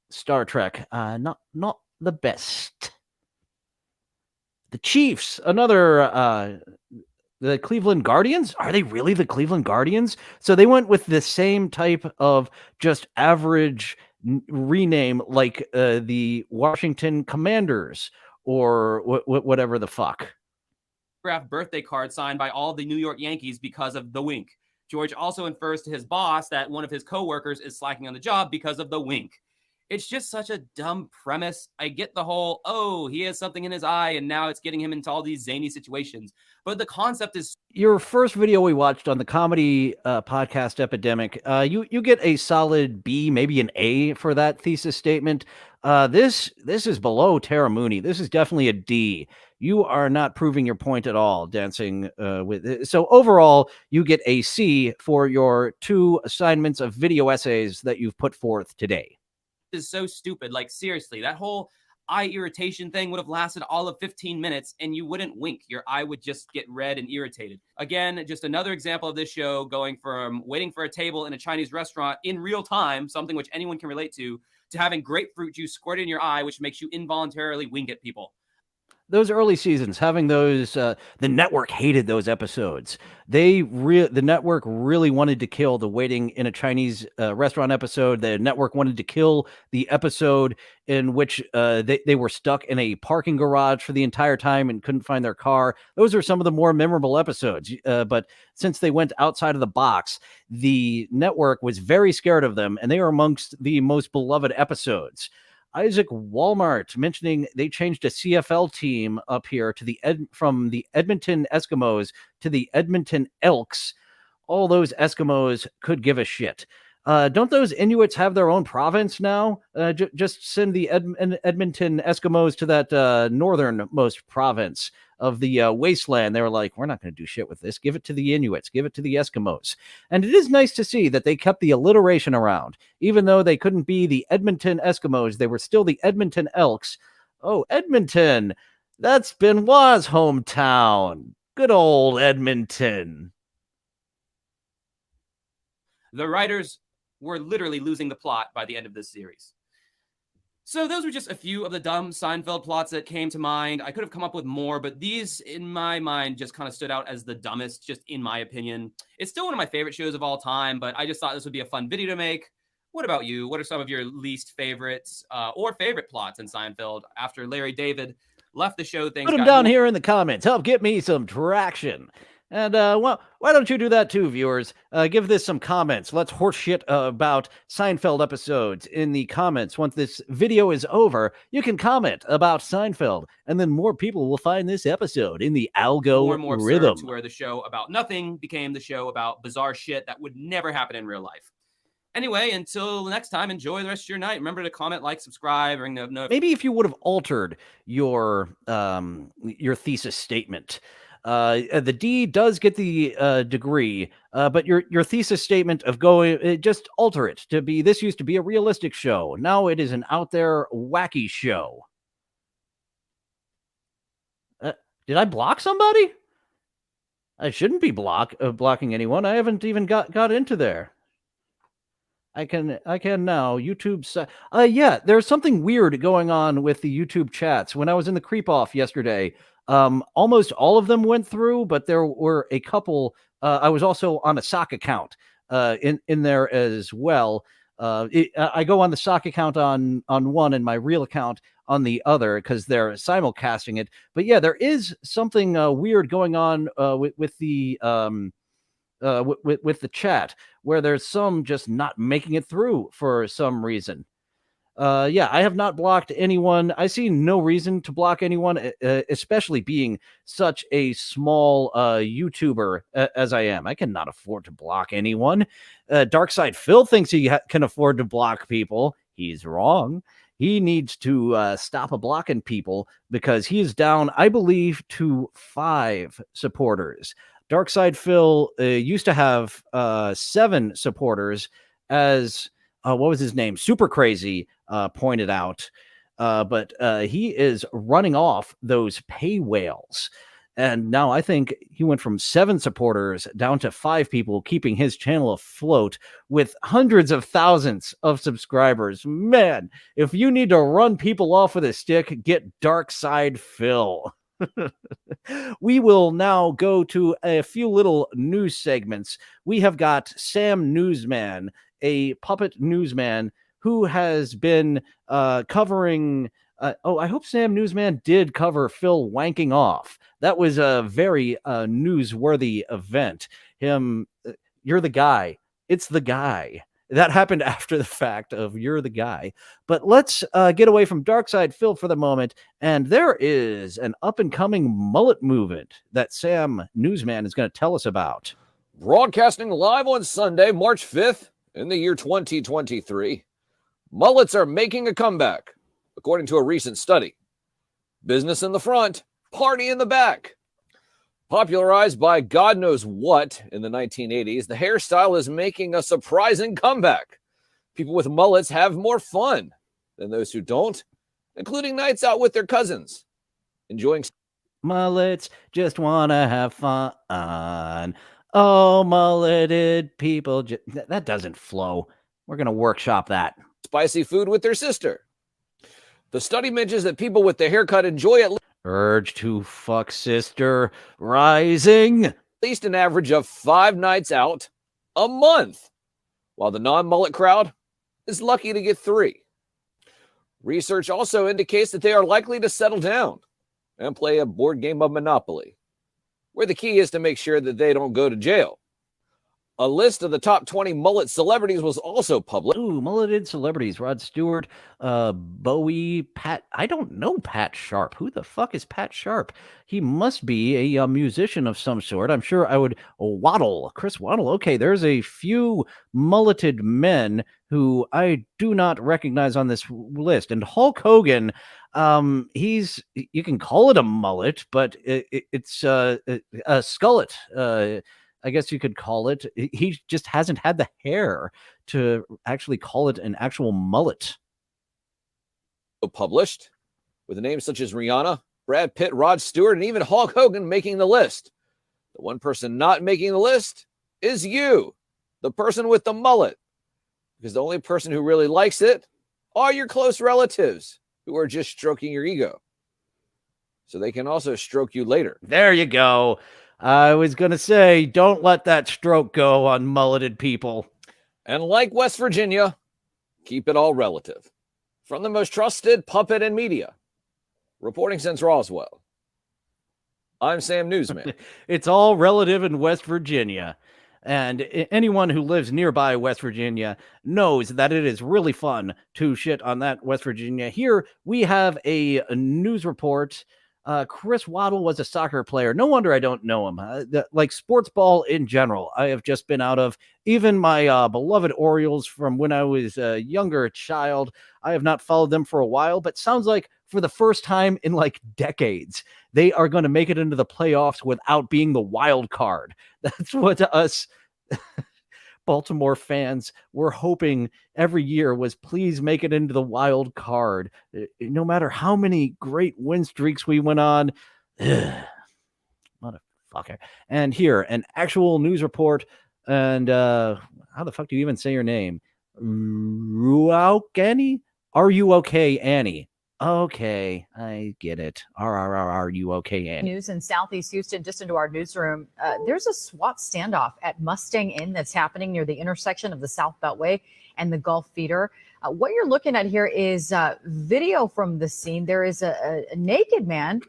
Star Trek, not the best. The Chiefs, another the Cleveland Guardians. Are they really the Cleveland Guardians? So they went with the same type of just average rename like the Washington Commanders or whatever the fuck. Birthday card signed by all the New York Yankees because of the wink. George also infers to his boss that one of his coworkers is slacking on the job because of the wink. It's just such a dumb premise. I get the whole, oh, he has something in his eye and now it's getting him into all these zany situations. But the concept is... Your first video we watched on the comedy podcast Epidemic, you get a solid B, maybe an A for that thesis statement. This is below Tara Mooney. This is definitely a D. You are not proving your point at all, dancing with. So overall, you get a C for your 2 assignments of video essays that you've put forth today. Is so stupid. Like, seriously, that whole eye irritation thing would have lasted all of 15 minutes and you wouldn't wink. Your eye would just get red and irritated. Again, just another example of this show going from waiting for a table in a Chinese restaurant in real time, something which anyone can relate to having grapefruit juice squirted in your eye, which makes you involuntarily wink at people. Those early seasons, having those, the network hated those episodes. The network really wanted to kill the waiting in a Chinese restaurant episode. The network wanted to kill the episode in which they were stuck in a parking garage for the entire time and couldn't find their car. Those are some of the more memorable episodes. But since they went outside of the box, the network was very scared of them, and they are amongst the most beloved episodes. Isaac Walmart mentioning they changed a CFL team up here to from the Edmonton Eskimos to the Edmonton Elks. All those Eskimos could give a shit. Don't those Inuits have their own province now? Just send the Edmonton Eskimos to that northernmost province of the wasteland. They were like, we're not going to do shit with this. Give it to the Inuits. Give it to the Eskimos. And it is nice to see that they kept the alliteration around. Even though they couldn't be the Edmonton Eskimos, they were still the Edmonton Elks. Oh, Edmonton. That's Benoit's hometown. Good old Edmonton. The writers were literally losing the plot by the end of this series. So those were just a few of the dumb Seinfeld plots that came to mind. I could have come up with more, but these, in my mind, just kind of stood out as the dumbest, just in my opinion. It's still one of my favorite shows of all time, but I just thought this would be a fun video to make. What about you? What are some of your least favorites or favorite plots in Seinfeld after Larry David left the show? Things Put them down here in the comments. Help get me some traction. And well, why don't you do that too, viewers? Give this some comments. Let's horse shit about Seinfeld episodes in the comments. Once this video is over, you can comment about Seinfeld, and then more people will find this episode in the algo more and more rhythm. To where the show about nothing became the show about bizarre shit that would never happen in real life. Anyway, until next time, enjoy the rest of your night. Remember to comment, like, subscribe, ring the notification. Maybe if you would have altered your thesis statement. The D does get the degree, but your thesis statement of going, just alter it to be, this used to be a realistic show. Now it is an out there wacky show. Did I block somebody? I shouldn't be blocking anyone. I haven't even got into there. I can now. YouTube. Yeah, there's something weird going on with the YouTube chats. When I was in the creep off yesterday, almost all of them went through, but there were a couple. I was also on a sock account in there as well. I go on the sock account on one and my real account on the other because they're simulcasting it. But yeah, there is something weird going on with the with the chat, where there's some just not making it through for some reason. Yeah, I have not blocked anyone. I see no reason to block anyone, especially being such a small YouTuber as I am. I cannot afford to block anyone. Darkside Phil thinks he can afford to block people. He's wrong. He needs to stop blocking people because he is down, I believe, to 5 supporters. Darkside Phil used to have 7 supporters, as what was his name? Super Crazy pointed out. But he is running off those pay whales. And now I think he went from 7 supporters down to 5 people, keeping his channel afloat with hundreds of thousands of subscribers. Man, if you need to run people off with a stick, get Darkside Phil. We will now go to a few little news segments. We have got Sam Newsman, a puppet newsman who has been covering. I hope Sam Newsman did cover Phil wanking off. That was a very newsworthy event. You're the guy. It's the guy. That happened after the fact of You're the Guy. But let's get away from Darkside Phil for the moment. And there is an up-and-coming mullet movement that Sam Newsman is going to tell us about. Broadcasting live on Sunday, March 5th in the year 2023, mullets are making a comeback, according to a recent study. Business in the front, party in the back. Popularized by God knows what in the 1980s, the hairstyle is making a surprising comeback. People with mullets have more fun than those who don't, including nights out with their cousins, enjoying mullets just want to have fun. Oh, mulleted people. That doesn't flow. We're going to workshop that. Spicy food with their sister. The study mentions that people with the haircut enjoy at urge to fuck sister rising. At least an average of 5 nights out a month, while the non-mullet crowd is lucky to get 3. Research also indicates that they are likely to settle down and play a board game of Monopoly, where the key is to make sure that they don't go to jail. A list of the top 20 mullet celebrities was also published. Ooh, mulleted celebrities. Rod Stewart, Bowie, Pat. I don't know Pat Sharp. Who the fuck is Pat Sharp? He must be a musician of some sort. I'm sure I would. Waddle. Chris Waddle. Okay, there's a few mulleted men who I do not recognize on this list. And Hulk Hogan, you can call it a mullet, but it's a skullet. I guess you could call it. He just hasn't had the hair to actually call it an actual mullet. Published with names such as Rihanna, Brad Pitt, Rod Stewart, and even Hulk Hogan making the list. The one person not making the list is you, the person with the mullet, because the only person who really likes it are your close relatives who are just stroking your ego, so they can also stroke you later. There you go. I was going to say, don't let that stroke go on mulleted people. And like West Virginia, keep it all relative. From the most trusted puppet in media, reporting since Roswell, I'm Sam Newsman. It's all relative in West Virginia. And anyone who lives nearby West Virginia knows that it is really fun to shit on that West Virginia. Here we have a news report. Chris Waddle was a soccer player. No wonder I don't know him. Like sports ball in general, I have just been out of. Even my beloved Orioles from when I was a younger child, I have not followed them for a while, but sounds like for the first time in like decades, they are going to make it into the playoffs without being the wild card. That's what us Baltimore fans were hoping every year was, please make it into the wild card. No matter how many great win streaks we went on. Motherfucker. And here, an actual news report. And how the fuck do you even say your name? Ruaukani? Are you okay, Annie? Okay, I get it. Are you okay, Annie? News in Southeast Houston, just into our newsroom. There's a SWAT standoff at Mustang Inn that's happening near the intersection of the South Beltway and the Gulf Feeder. What you're looking at here is video from the scene. There is a naked man.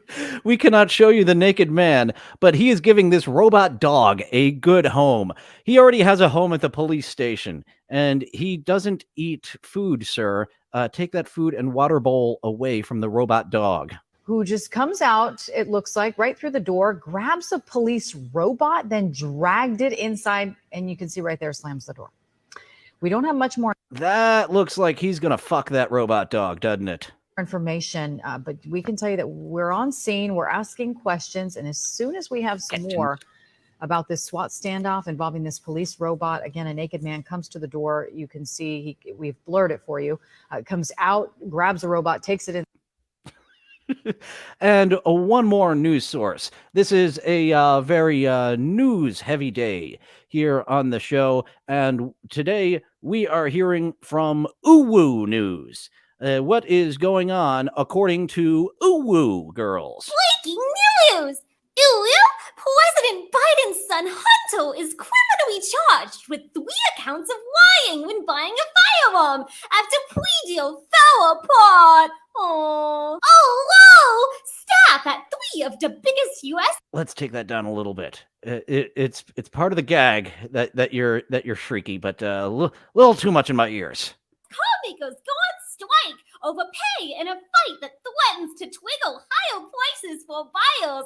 We cannot show you the naked man, but he is giving this robot dog a good home. He already has a home at the police station, and he doesn't eat food, sir. Take that food and water bowl away from the robot dog. Who just comes out, it looks like, right through the door, grabs a police robot, then dragged it inside, and you can see right there, slams the door. We don't have much more That looks like he's going to fuck that robot dog, doesn't it? information, but we can tell you that we're on scene, we're asking questions, and as soon as we have some more about this SWAT standoff involving this police robot, again, a naked man comes to the door. You can see, we've blurred it for you, comes out, grabs a robot, takes it in. And one more news source. This is a very news-heavy day here on the show, and today we are hearing from Uwu News. What is going on according to Uwu girls? Breaking news! President Biden's son Hunter is criminally charged with 3 accounts of lying when buying a firearm after plea deal fell apart. Oh, staff at 3 of the biggest U.S. Let's take that down a little bit. It's part of the gag that you're shrieky, but a little too much in my ears. Carmakers go on strike over pay in a fight that threatens to trigger higher prices for buyers.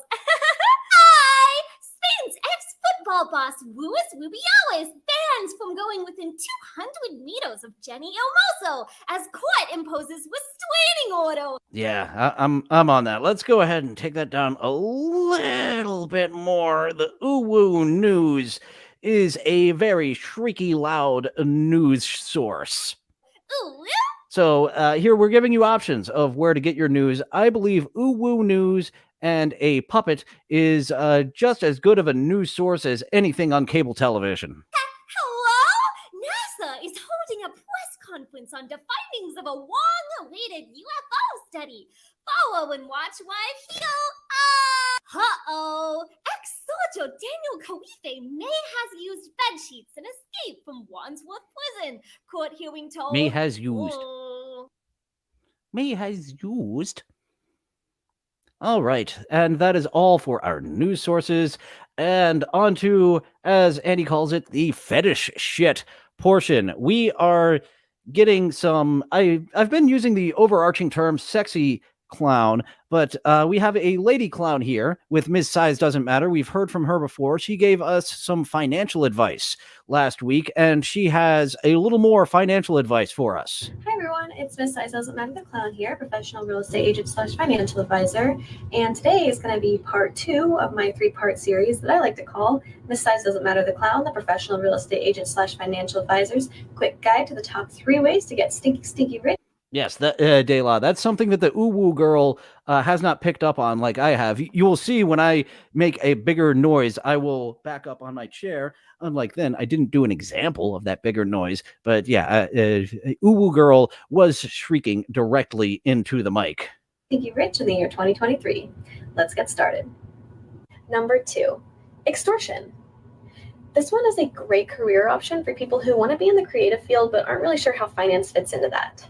Spain's ex-football boss Luis Rubiales bans from going within 200 meters of Jenny Hermoso as court imposes restraining order. Yeah, I'm on that. Let's go ahead and take that down a little bit more. The Uwu News is a very shrieky loud news source. Ooh. So here we're giving you options of where to get your news. I believe Uwu News and a puppet is just as good of a news source as anything on cable television. Hello? NASA is holding a press conference on the findings of a long-awaited UFO study. Follow and watch live here. Ex-soldier Daniel Kalife may has used bed sheets and escaped from Wandsworth Prison. Court hearing told. May has used. All right, and that is all for our news sources. And on to, as Andy calls it, the fetish shit portion. We are getting some. I've been using the overarching term "sexy clown," but we have a lady clown here with Ms. Size Doesn't Matter. We've heard from her before. She gave us some financial advice last week, and she has a little more financial advice for us. Hi everyone, it's Miss Size Doesn't Matter the Clown here, professional real estate agent / financial advisor, and today is going to be part 2 of my 3-part series that I like to call Miss Size Doesn't Matter the Clown, the professional real estate agent / financial advisor's quick guide to the top 3 ways to get stinky rich. Yes, that Dela, that's something that the Uwu girl has not picked up on like I have. You will see when I make a bigger noise, I will back up on my chair. Unlike then, I didn't do an example of that bigger noise. But yeah, Uwu girl was shrieking directly into the mic. Stinky rich in the year 2023. Let's get started. Number 2, extortion. This one is a great career option for people who want to be in the creative field but aren't really sure how finance fits into that.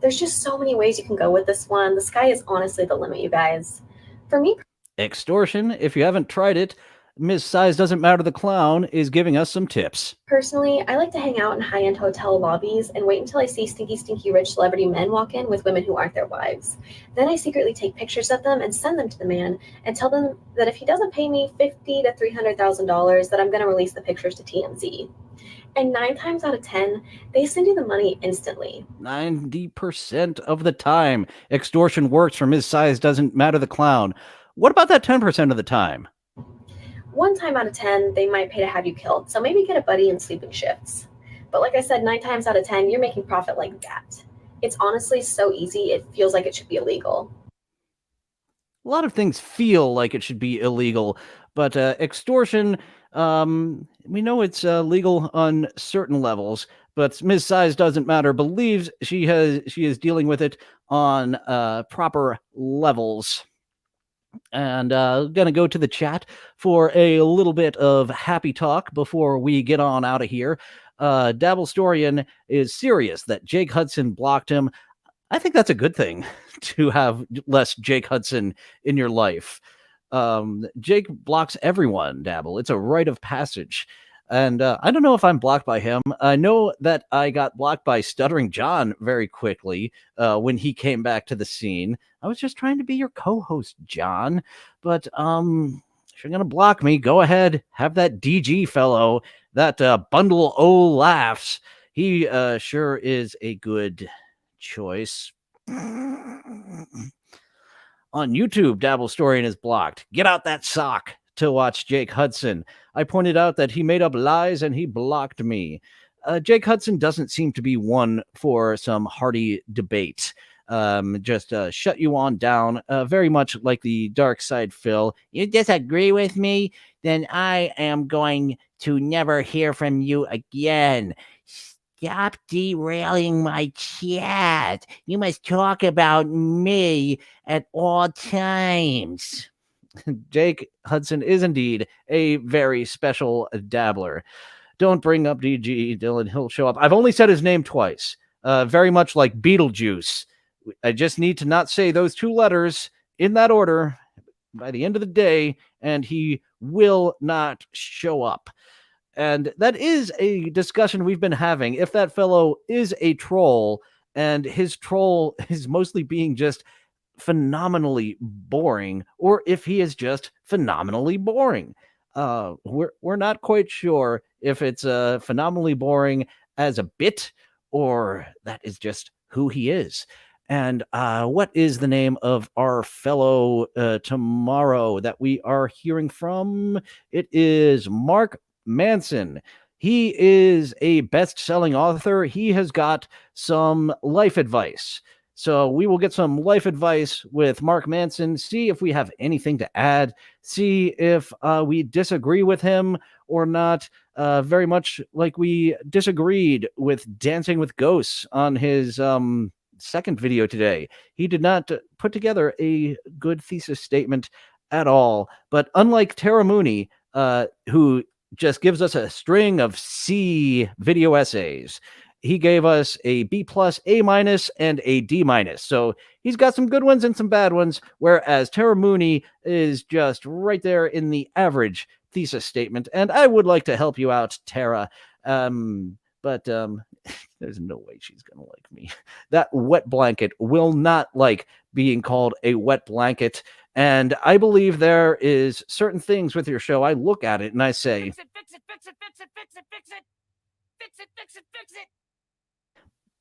There's just so many ways you can go with this one. The sky is honestly the limit, you guys. For me, Extortion, if you haven't tried it, Ms. Size Doesn't Matter the Clown is giving us some tips. personally, I like to hang out in high-end hotel lobbies and wait until I see stinky rich celebrity men walk in with women who aren't their wives. Then I secretly take pictures of them and send them to the man and tell them that if he doesn't pay me $50,000 to $300,000, that I'm going to release the pictures to TMZ. And 9 times out of 10, they send you the money instantly. 90% of the time, extortion works for Ms. Size Doesn't Matter the Clown. What about that 10% of the time? 1 time out of 10, they might pay to have you killed, so maybe get a buddy in sleeping shifts. But like I said, 9 times out of 10, you're making profit like that. It's honestly so easy, it feels like it should be illegal. A lot of things feel like it should be illegal, but extortion, we know it's legal on certain levels, but Ms. Size Doesn't Matter believes she is dealing with it on proper levels. And gonna go to the chat for a little bit of happy talk before we get on out of here. Dabblestorian is serious that Jake Hudson blocked him. I think that's a good thing to have less Jake Hudson in your life. Jake blocks everyone, Dabble. It's a rite of passage. And I don't know if I'm blocked by him. I know that I got blocked by Stuttering John very quickly when he came back to the scene. I was just trying to be your co-host, John. But if you're going to block me, go ahead. Have that DG fellow, that Bundle O Laughs. He sure is a good choice. On YouTube, Dabblestorian is blocked. Get out that sock to watch Jake Hudson. I pointed out that he made up lies and he blocked me. Jake Hudson doesn't seem to be one for some hearty debate. Just shut you on down, very much like the dark side Phil. You disagree with me? Then I am going to never hear from you again. Stop derailing my chat. You must talk about me at all times. Jake Hudson is indeed a very special dabbler. Don't bring up DG, Dillon. He'll show up. I've only said his name twice. Very much like Beetlejuice. I just need to not say those two letters in that order by the end of the day, and he will not show up. And that is a discussion we've been having. If that fellow is a troll, and his troll is mostly being just phenomenally boring, or if he is just phenomenally boring. We're not quite sure if it's phenomenally boring as a bit, or that is just who he is. And what is the name of our fellow tomorrow that we are hearing from? It is Mark Manson. He is a best-selling author. He has got some life advice. So we will get some life advice with Mark Manson, see if we have anything to add, see if we disagree with him or not, very much like we disagreed with Dancing with Ghosts on his second video today. He did not put together a good thesis statement at all. But unlike Tara Mooney, who just gives us a string of C video essays, he gave us a B+, A-, and a D-. So he's got some good ones and some bad ones, whereas Tara Mooney is just right there in the average thesis statement. And I would like to help you out, Tara. But there's no way she's going to like me. That wet blanket will not like being called a wet blanket. And I believe there is certain things with your show. I look at it and I say, fix it, fix it, fix it, fix it, fix it, fix it, fix it, fix it, fix it.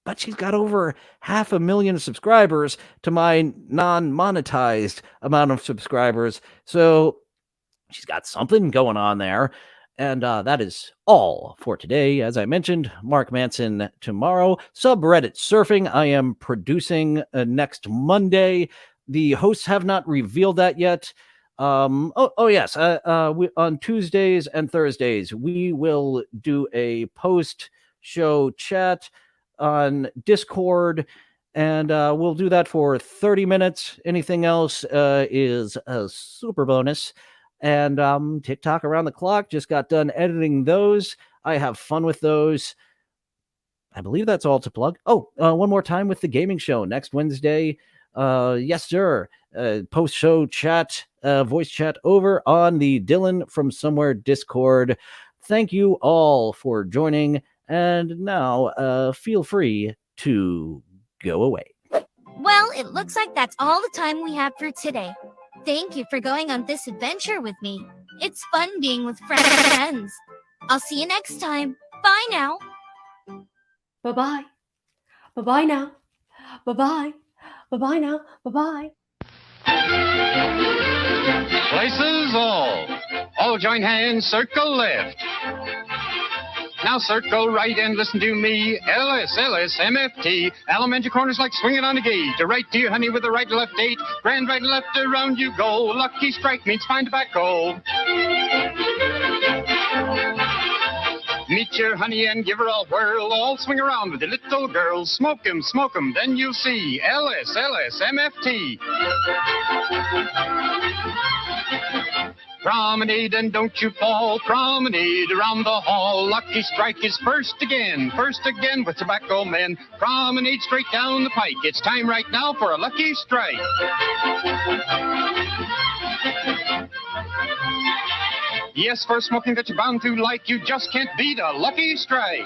But she's got over 500,000 subscribers to my non-monetized amount of subscribers. So she's got something going on there. And that is all for today. As I mentioned, Mark Manson tomorrow. Subreddit surfing, I am producing next Monday. The hosts have not revealed that yet. Yes. On Tuesdays and Thursdays, we will do a post-show chat on Discord, and we'll do that for 30 minutes. Anything else is a super bonus. And TikTok around the clock, just got done editing those. I have fun with those. I believe that's all to plug. One more time with the gaming show next Wednesday. Yes, sir. Post-show chat, voice chat over on the Dillon from Somewhere Discord. Thank you all for joining. And now feel free to go away. Well, it looks like that's all the time we have for today. Thank you for going on this adventure with me. It's fun being with friends. I'll see you next time. Bye now. Bye-bye. Bye-bye now. Bye-bye. Bye-bye now. Bye-bye. Places all join hands, circle left. Now circle right and listen to me. LSMFT. Elementary corners like swinging on a gate. To right, dear honey, with the right to left date. Grand right and left around you go. Lucky strike means fine tobacco. Meet your honey and give her a whirl. All swing around with the little girls. Smoke 'em, then you'll see. LSMFT. Promenade and don't you fall. Promenade around the hall. Lucky strike is first again with tobacco men. Promenade straight down the pike. It's time right now for a lucky strike. Yes, for smoking that you're bound to like, you just can't beat a Lucky Strike.